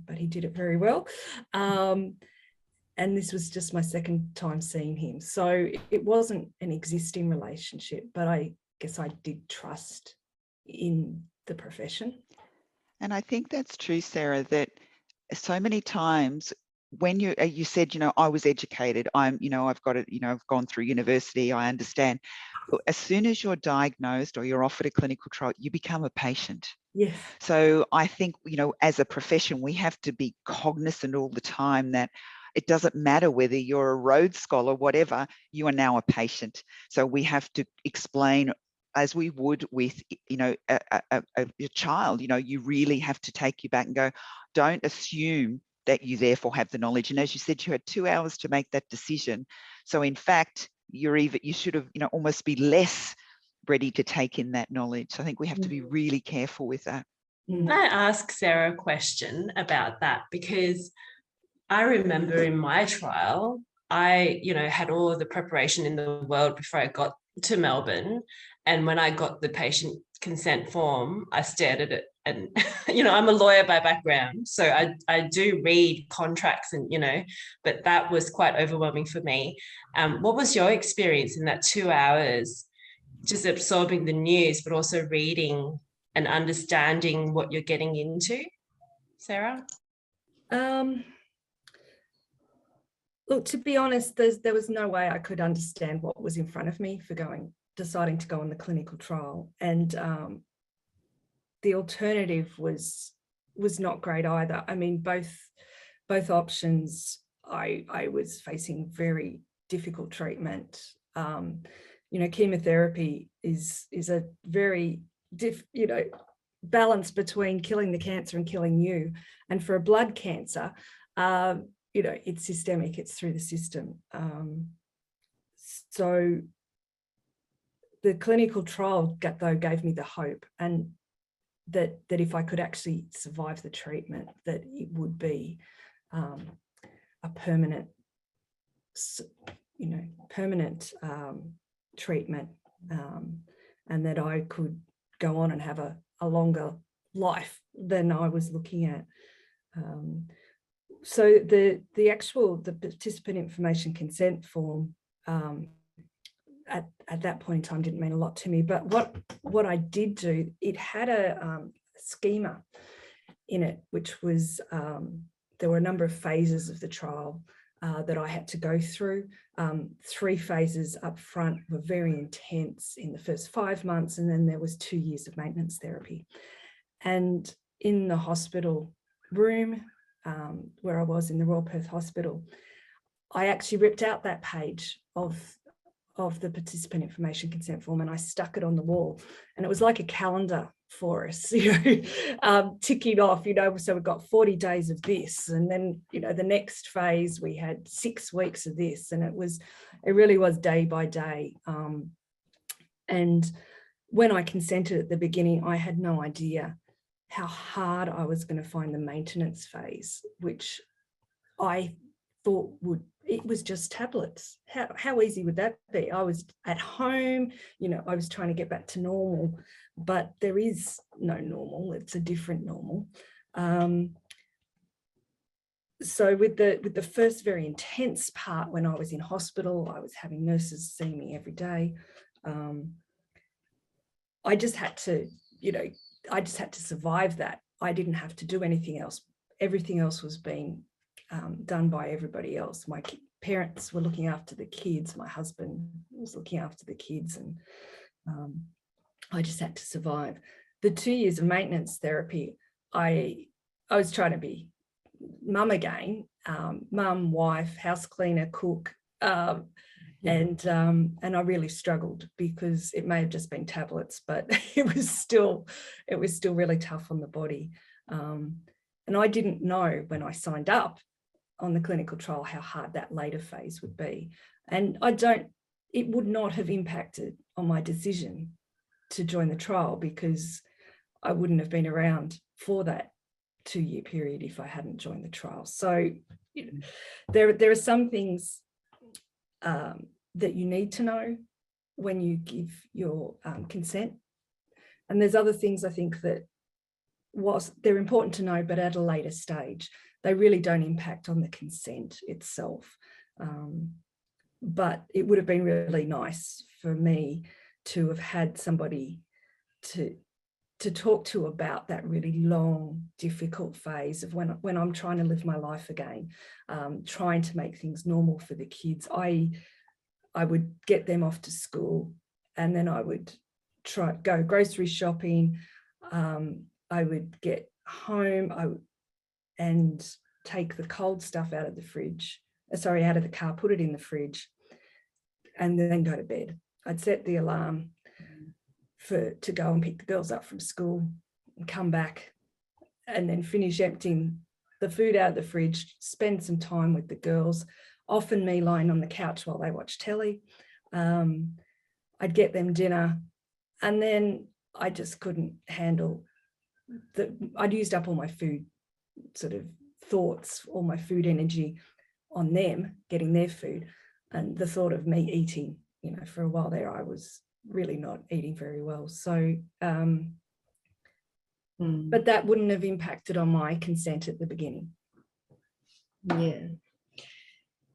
but he did it very well. And this was just my second time seeing him. So it wasn't an existing relationship, but I guess I did trust in the profession. And I think that's true, Sarah, that so many times when you said, I was educated, I've got it, I've gone through university, I understand. But as soon as you're diagnosed or you're offered a clinical trial, you become a patient. Yes. So I think, as a profession, we have to be cognizant all the time that it doesn't matter whether you're a Rhodes Scholar, whatever, you are now a patient. So we have to explain, as we would with, a child, you really have to take you back and go, don't assume that you therefore have the knowledge. And as you said, you had 2 hours to make that decision. So in fact, you should have, almost be less ready to take in that knowledge. So I think we have to be really careful with that. Can I ask Sarah a question about that? Because I remember in my trial, I, had all of the preparation in the world before I got to Melbourne. And when I got the patient consent form, I stared at it. And, I'm a lawyer by background, so I do read contracts and, but that was quite overwhelming for me. What was your experience in that 2 hours, just absorbing the news, but also reading and understanding what you're getting into, Sarah? Look, to be honest, there was no way I could understand what was in front of me for deciding to go on the clinical trial. And the alternative was not great either. I mean, both options, I was facing very difficult treatment. Chemotherapy is a very balance between killing the cancer and killing you. And for a blood cancer, it's systemic, it's through the system. So the clinical trial though gave me the hope, and that if I could actually survive the treatment, that it would be a permanent treatment, and that I could go on and have a longer life than I was looking at. So the participant information consent form at that point in time didn't mean a lot to me, but what I did do, it had a schema in it, which was there were a number of phases of the trial that I had to go through. 3 phases up front were very intense in the first 5 months, and then there was 2 years of maintenance therapy. And in the hospital room where I was in the Royal Perth Hospital, I actually ripped out that page of the participant information consent form and I stuck it on the wall, and it was like a calendar for us, ticking off, so we got 40 days of this, and then the next phase we had 6 weeks of this, and it really was day by day. And when I consented at the beginning, I had no idea how hard I was going to find the maintenance phase, which I thought it was just tablets. How easy would that be? I was at home, I was trying to get back to normal, but there is no normal. It's a different normal. So with the first very intense part, when I was in hospital, I was having nurses seeing me every day. I just had to, survive that. I didn't have to do anything else. Everything else was being done by everybody else. My parents were looking after the kids. My husband was looking after the kids, and I just had to survive. The 2 years of maintenance therapy, I was trying to be mum again, mum, wife, house cleaner, cook, and I really struggled because it may have just been tablets, but it was still really tough on the body. And I didn't know when I signed up on the clinical trial how hard that later phase would be. And it would not have impacted on my decision to join the trial because I wouldn't have been around for that 2-year period if I hadn't joined the trial. So there are some things that you need to know when you give your consent. And there's other things I think that they're important to know, but at a later stage, they really don't impact on the consent itself. But it would have been really nice for me to have had somebody to talk to about that really long, difficult phase of when I'm trying to live my life again, trying to make things normal for the kids. I would get them off to school, and then I would go grocery shopping. I would get home and take the cold stuff out of the fridge, out of the car, put it in the fridge, and then go to bed. I'd set the alarm to go and pick the girls up from school and come back, and then finish emptying the food out of the fridge, spend some time with the girls, often me lying on the couch while they watch telly. I'd get them dinner, and then I just couldn't handle I'd used up all my food sort of thoughts, all my food energy on them, getting their food, and the thought of me eating, for a while there, I was really not eating very well. So, but that wouldn't have impacted on my consent at the beginning. Yeah.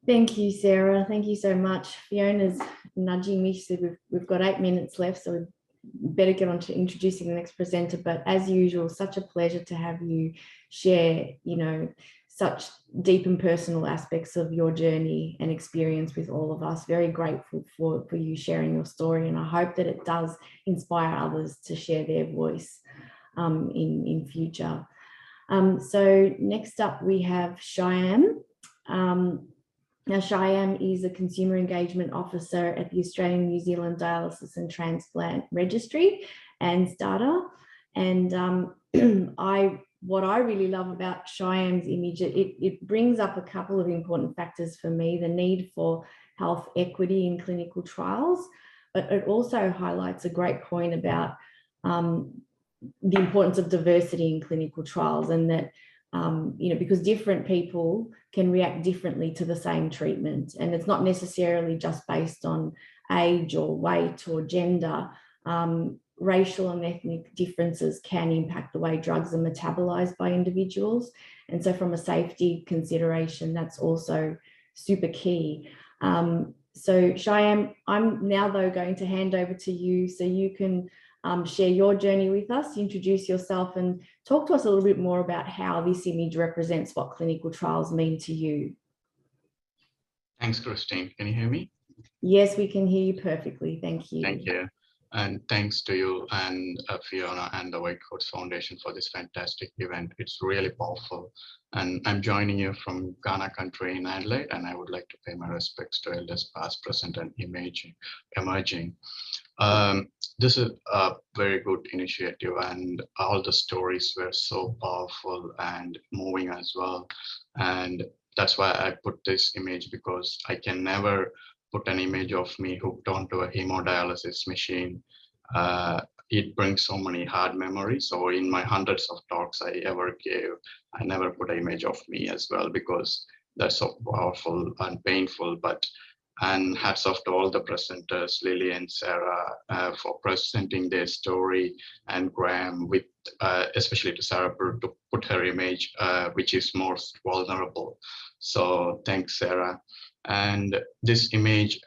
Thank you, Sarah. Thank you so much. Fiona's nudging me. She said we've got 8 minutes left, so we better get on to introducing the next presenter. But as usual, such a pleasure to have you share, such deep and personal aspects of your journey and experience with all of us. Very grateful for you sharing your story, and I hope that it does inspire others to share their voice in future. So next up we have Shyam. Now, Shyam is a Consumer Engagement Officer at the Australian New Zealand Dialysis and Transplant Registry and Starter. And what I really love about Shyam's image, it brings up a couple of important factors for me: the need for health equity in clinical trials, but it also highlights a great point about the importance of diversity in clinical trials, and that because different people can react differently to the same treatment, and it's not necessarily just based on age or weight or gender. Racial and ethnic differences can impact the way drugs are metabolized by individuals. And so from a safety consideration, that's also super key. So Shyam, I'm now though going to hand over to you so you can share your journey with us, introduce yourself, and talk to us a little bit more about how this image represents what clinical trials mean to you. Thanks, Christine. Can you hear me? Yes, we can hear you perfectly. Thank you. Thank you. And thanks to you and Fiona and the White Coats Foundation for this fantastic event. It's really powerful. And I'm joining you from Ghana country in Adelaide, and I would like to pay my respects to elders past, present, and emerging. This is a very good initiative, and all the stories were so powerful and moving as well. And that's why I put this image, because I can never put an image of me hooked onto a hemodialysis machine. It brings so many hard memories. So in my hundreds of talks I ever gave, I never put an image of me as well, because that's so powerful and painful. And hats off to all the presenters, Lily and Sarah, for presenting their story, and Graeme, with especially to Sarah to put her image, which is most vulnerable. So thanks, Sarah. And this image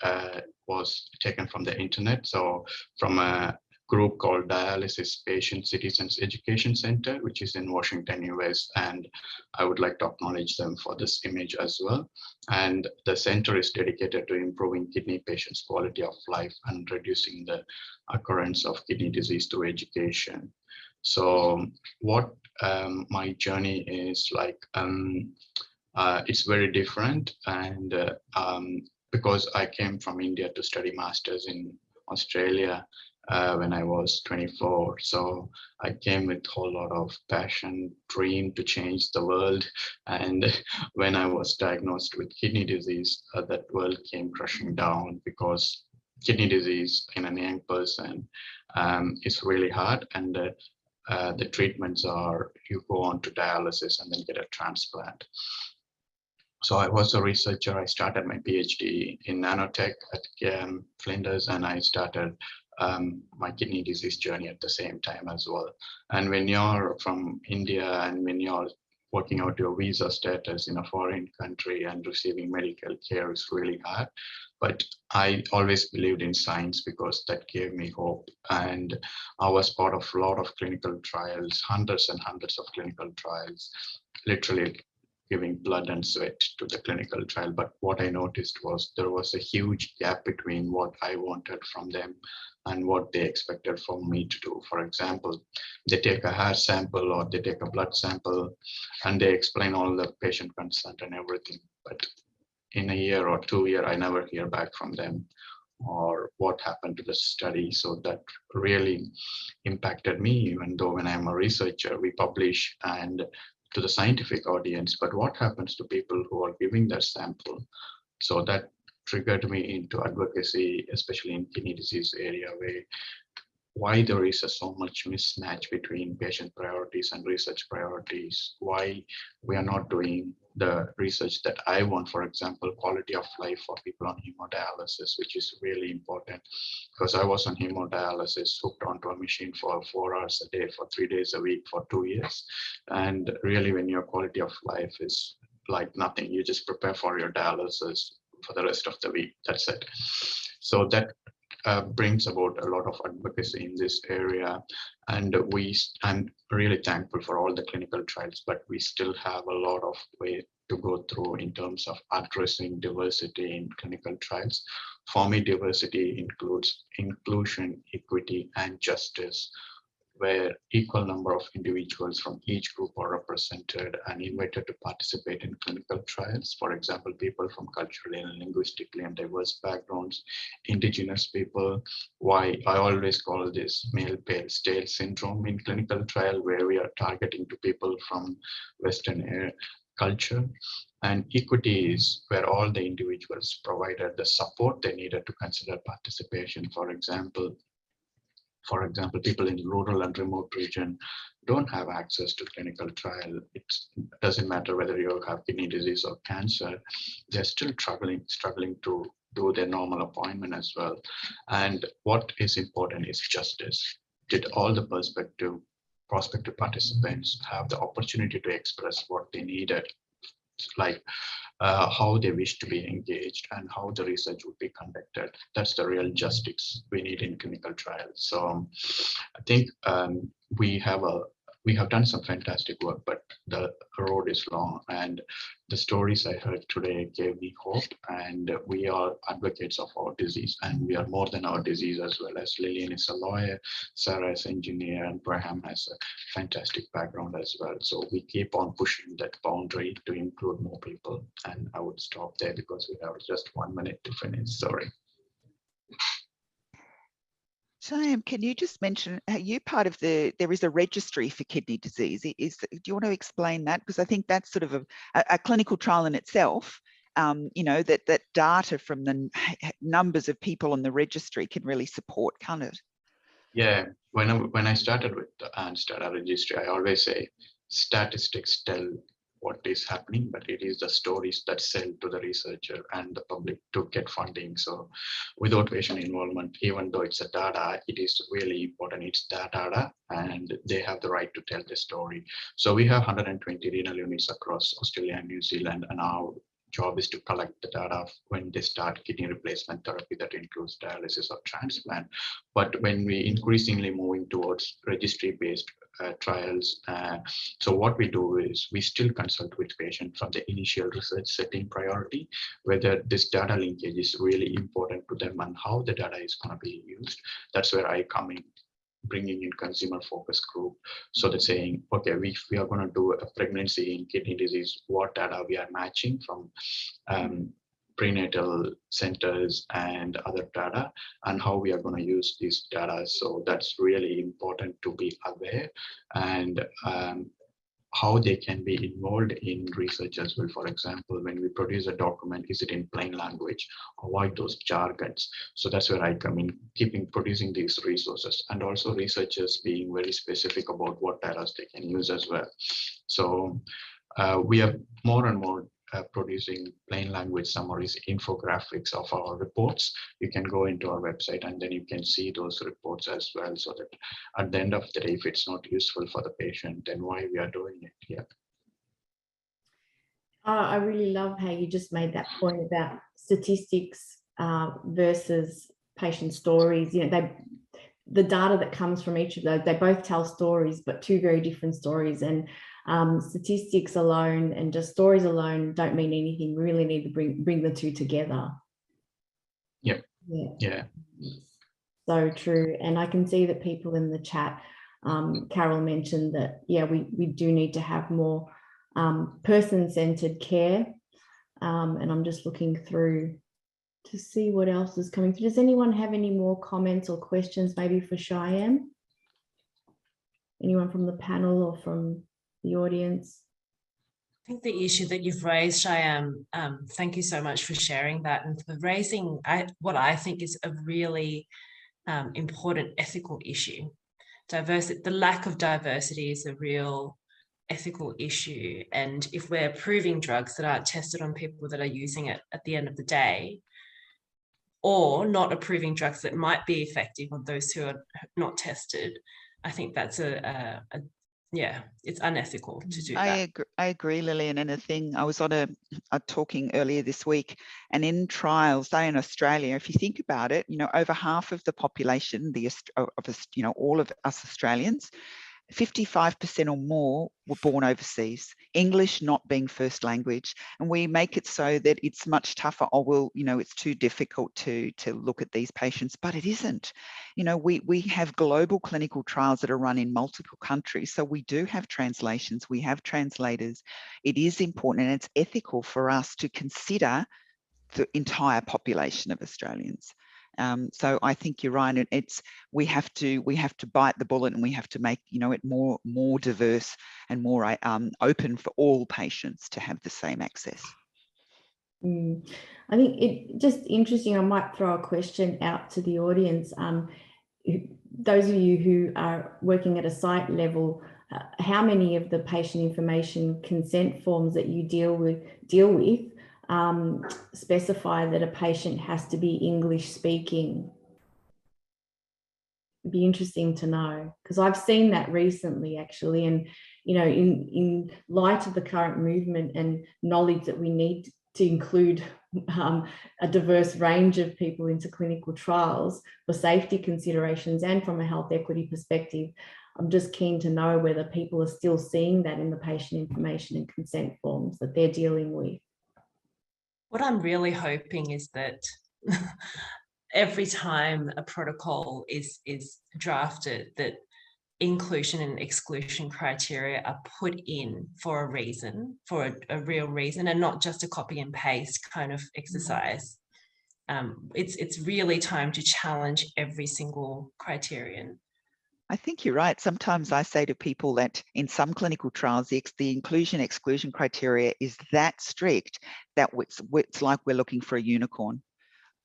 was taken from the internet, so from a group called Dialysis Patient Citizens Education Center, which is in Washington, US, and I would like to acknowledge them for this image as well. And the center is dedicated to improving kidney patients' quality of life and reducing the occurrence of kidney disease through education. So what my journey is like, it's very different, and because I came from India to study masters in Australia when I was 24. So I came with a whole lot of passion, dream to change the world. And when I was diagnosed with kidney disease, that world came crashing down, because kidney disease in a young person is really hard. And the treatments are you go on to dialysis and then get a transplant. So I was a researcher. I started my PhD in nanotech at Flinders, and I started my kidney disease journey at the same time as well. And when you're from India and when you're working out your visa status in a foreign country and receiving medical care is really hard. But I always believed in science because that gave me hope. And I was part of a lot of clinical trials, hundreds and hundreds of clinical trials, literally giving blood and sweat to the clinical trial. But what I noticed was there was a huge gap between what I wanted from them and what they expected from me to do. For example, they take a hair sample or they take a blood sample and they explain all the patient consent and everything. But in a year or 2 years, I never hear back from them or what happened to the study. So that really impacted me, even though when I'm a researcher, we publish and to the scientific audience, but what happens to people who are giving that sample? So that triggered me into advocacy, especially in kidney disease area, where why there is so much mismatch between patient priorities and research priorities, why we are not doing the research that I want, for example, quality of life for people on hemodialysis, which is really important because I was on hemodialysis, hooked onto a machine for 4 hours a day, for 3 days a week, for 2 years. And really when your quality of life is like nothing, you just prepare for your dialysis for the rest of the week, that's it. So that brings about a lot of advocacy in this area, and I'm really thankful for all the clinical trials, but we still have a lot of way to go through in terms of addressing diversity in clinical trials. For me, diversity includes inclusion, equity, and justice, where equal number of individuals from each group are represented and invited to participate in clinical trials. For example, people from culturally and linguistically and diverse backgrounds, indigenous people. Why I always call this male pale stale syndrome in clinical trial, where we are targeting to people from Western culture. And equity is where all the individuals provided the support they needed to consider participation. For example, people in rural and remote region don't have access to clinical trial. It doesn't matter whether you have kidney disease or cancer, they're still struggling to do their normal appointment as well. And what is important is justice. Did all the prospective participants have the opportunity to express what they needed, like how they wish to be engaged and how the research would be conducted? That's the real justice we need in clinical trials. So I think we have done some fantastic work, but the road is long, and the stories I heard today gave me hope. And we are advocates of our disease, and we are more than our disease as well. As Lillian is a lawyer, Sarah is an engineer, and Graeme has a fantastic background as well. So we keep on pushing that boundary to include more people. And I would stop there because we have just 1 minute to finish. Sorry. Sam, can you just mention, are you part of there is a registry for kidney disease? Do you want to explain that? Because I think that's sort of a clinical trial in itself. That data from the numbers of people on the registry can really support, can't it? Yeah, when I started with the Untitled registry, I always say statistics tell what is happening, but it is the stories that sell to the researcher and the public to get funding. So without patient involvement, even though it's a data, it is really important. It's their data and they have the right to tell the story. So we have 120 renal units across Australia and New Zealand, and our job is to collect the data when they start kidney replacement therapy that includes dialysis or transplant. But when we increasingly moving towards registry-based trials, so what we do is we still consult with patients from the initial research setting priority, whether this data linkage is really important to them and how the data is going to be used. That's where I come in, bringing in consumer focus group. So they're saying, okay, we are going to do a pregnancy in kidney disease, what data we are matching from prenatal centers and other data, and how we are going to use these data. So that's really important to be aware. And how they can be involved in research as well. For example, when we produce a document, is it in plain language? Avoid those jargons. So that's where I come in, producing these resources, and also researchers being very specific about what data they can use as well. So we are more and more producing plain language summaries, infographics of our reports. You can go into our website and then you can see those reports as well, so that at the end of the day, if it's not useful for the patient, then why we are doing it here. I really love how you just made that point about statistics versus patient stories. You know, the data that comes from each of those, they both tell stories, but two very different stories. And statistics alone and just stories alone don't mean anything. We really need to bring the two together. Yeah. So true. And I can see that people in the chat, Carol mentioned that, yeah, we do need to have more person-centered care. And I'm just looking through to see what else is coming through. Does anyone have any more comments or questions maybe for Cheyenne? Anyone from the panel or from the audience? I think the issue that you've raised, Cheyenne, thank you so much for sharing that and for raising what I think is a really important ethical issue. Diversity, the lack of diversity is a real ethical issue. And if we're approving drugs that aren't tested on people that are using it at the end of the day, or not approving drugs that might be effective on those who are not tested, I think that's yeah, it's unethical to do that. I agree, Lillian. And the thing, I was on a talking earlier this week, and in trials, say in Australia, if you think about it, you know, over half of the population, you know, all of us Australians, 55% or more were born overseas, English not being first language. And we make it so that it's much tougher. Oh, well, you know, it's too difficult to look at these patients, but it isn't. You know, we have global clinical trials that are run in multiple countries. So we do have translations, we have translators. It is important and it's ethical for us to consider the entire population of Australians. So I think you're right. We have to bite the bullet, and we have to make, you know, it more diverse and more open for all patients to have the same access. I think it just interesting. I might throw a question out to the audience. Those of you who are working at a site level, how many of the patient information consent forms that you deal with specify that a patient has to be English speaking? It'd be interesting to know, because I've seen that recently actually. And, you know, in light of the current movement and knowledge that we need to include a diverse range of people into clinical trials for safety considerations and from a health equity perspective, I'm just keen to know whether people are still seeing that in the patient information and consent forms that they're dealing with. What I'm really hoping is that every time a protocol is drafted, that inclusion and exclusion criteria are put in for a reason, for a real reason, and not just a copy and paste kind of exercise. It's really time to challenge every single criterion. I think you're right. Sometimes I say to people that in some clinical trials, the inclusion exclusion criteria is that strict that it's like we're looking for a unicorn.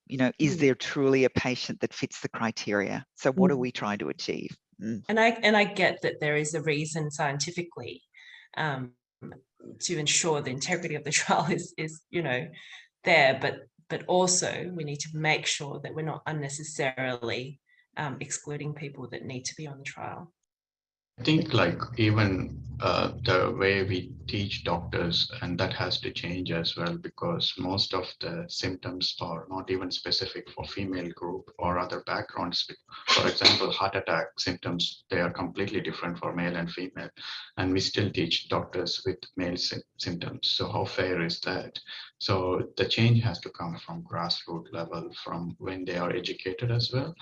You know, is there truly a patient that fits the criteria? So what are we trying to achieve? And I get that there is a reason scientifically to ensure the integrity of the trial is you know, there, but also we need to make sure that we're not unnecessarily excluding people that need to be on the trial. I think like even the way we teach doctors, and that has to change as well, because most of the symptoms are not even specific for female group or other backgrounds. For example, heart attack symptoms, they are completely different for male and female, and we still teach doctors with male symptoms. So how fair is that? So the change has to come from grassroots level, from when they are educated as well,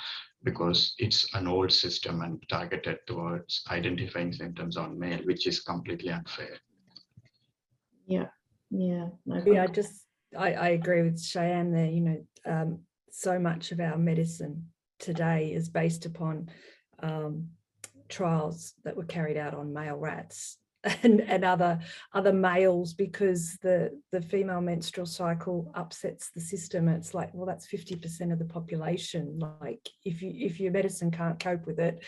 because it's an old system and targeted towards identifying symptoms on male, which is completely unfair. Yeah. I agree with Cheyenne there. You know, so much of our medicine today is based upon trials that were carried out on male rats, and other males, because the female menstrual cycle upsets the system. It's like, well, that's 50% of the population. Like, if your medicine can't cope with it,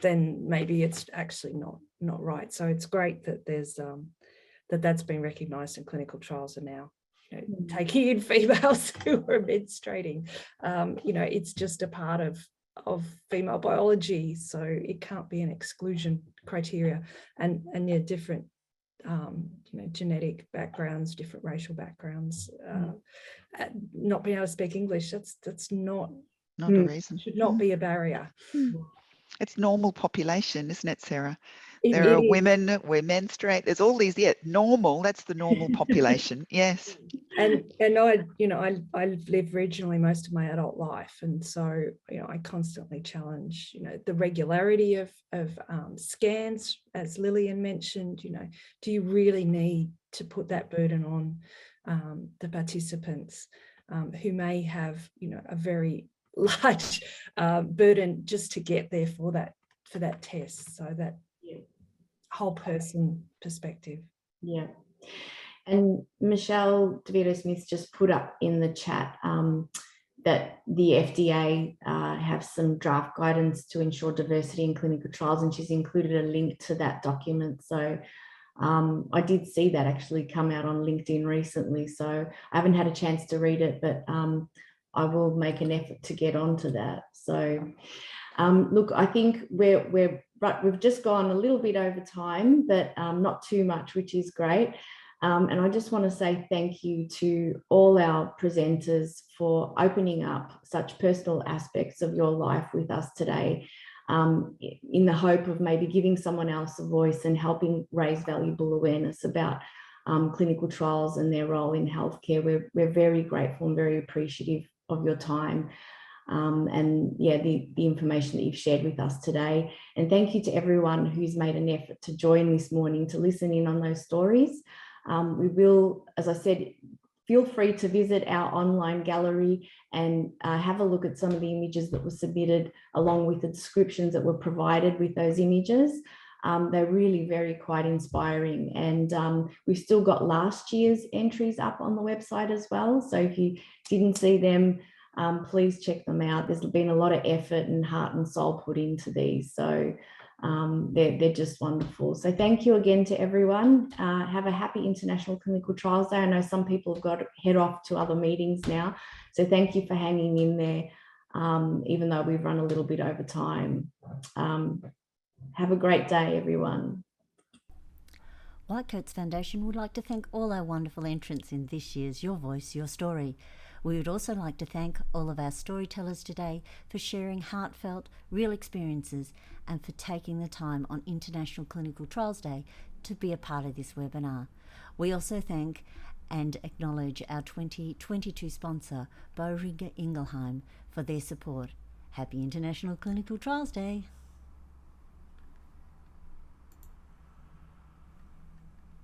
then maybe it's actually not right. So it's great that there's that's been recognised in clinical trials, and now, you know, taking in females who are menstruating. You know, it's just a part of female biology, so it can't be an exclusion criteria. And yeah, different you know, genetic backgrounds, different racial backgrounds, not being able to speak English, that's not a reason. Should not be a barrier. It's normal population, isn't it, Sarah? It There are is. women, we menstruate, there's all these, normal, that's the normal population. Yes. And I, you know, I've lived regionally most of my adult life, and so, you know, I constantly challenge, you know, the regularity of scans, as Lillian mentioned. You know, do you really need to put that burden on the participants who may have, you know, a very large burden just to get there for that test? So that whole person perspective. Yeah. And Michelle DeVito Smith just put up in the chat that the FDA have some draft guidance to ensure diversity in clinical trials, and she's included a link to that document. So I did see that actually come out on LinkedIn recently, so I haven't had a chance to read it, but I will make an effort to get onto that. So look, I think we've just gone a little bit over time, but not too much, which is great. And I just want to say thank you to all our presenters for opening up such personal aspects of your life with us today, in the hope of maybe giving someone else a voice and helping raise valuable awareness about clinical trials and their role in healthcare. We're very grateful and very appreciative of your time. And yeah, the information that you've shared with us today. And thank you to everyone who's made an effort to join this morning to listen in on those stories. We will, as I said, feel free to visit our online gallery and have a look at some of the images that were submitted, along with the descriptions that were provided with those images. They're really quite inspiring. And we've still got last year's entries up on the website as well. So if you didn't see them, please check them out. There's been a lot of effort and heart and soul put into these. So they're just wonderful. So thank you again to everyone. Have a happy International Clinical Trials Day. I know some people have got to head off to other meetings now. So thank you for hanging in there, even though we've run a little bit over time. Have a great day, everyone. Whitecoats Foundation would like to thank all our wonderful entrants in this year's Your Voice, Your Story. We would also like to thank all of our storytellers today for sharing heartfelt, real experiences and for taking the time on International Clinical Trials Day to be a part of this webinar. We also thank and acknowledge our 2022 sponsor, Boehringer Ingelheim, for their support. Happy International Clinical Trials Day!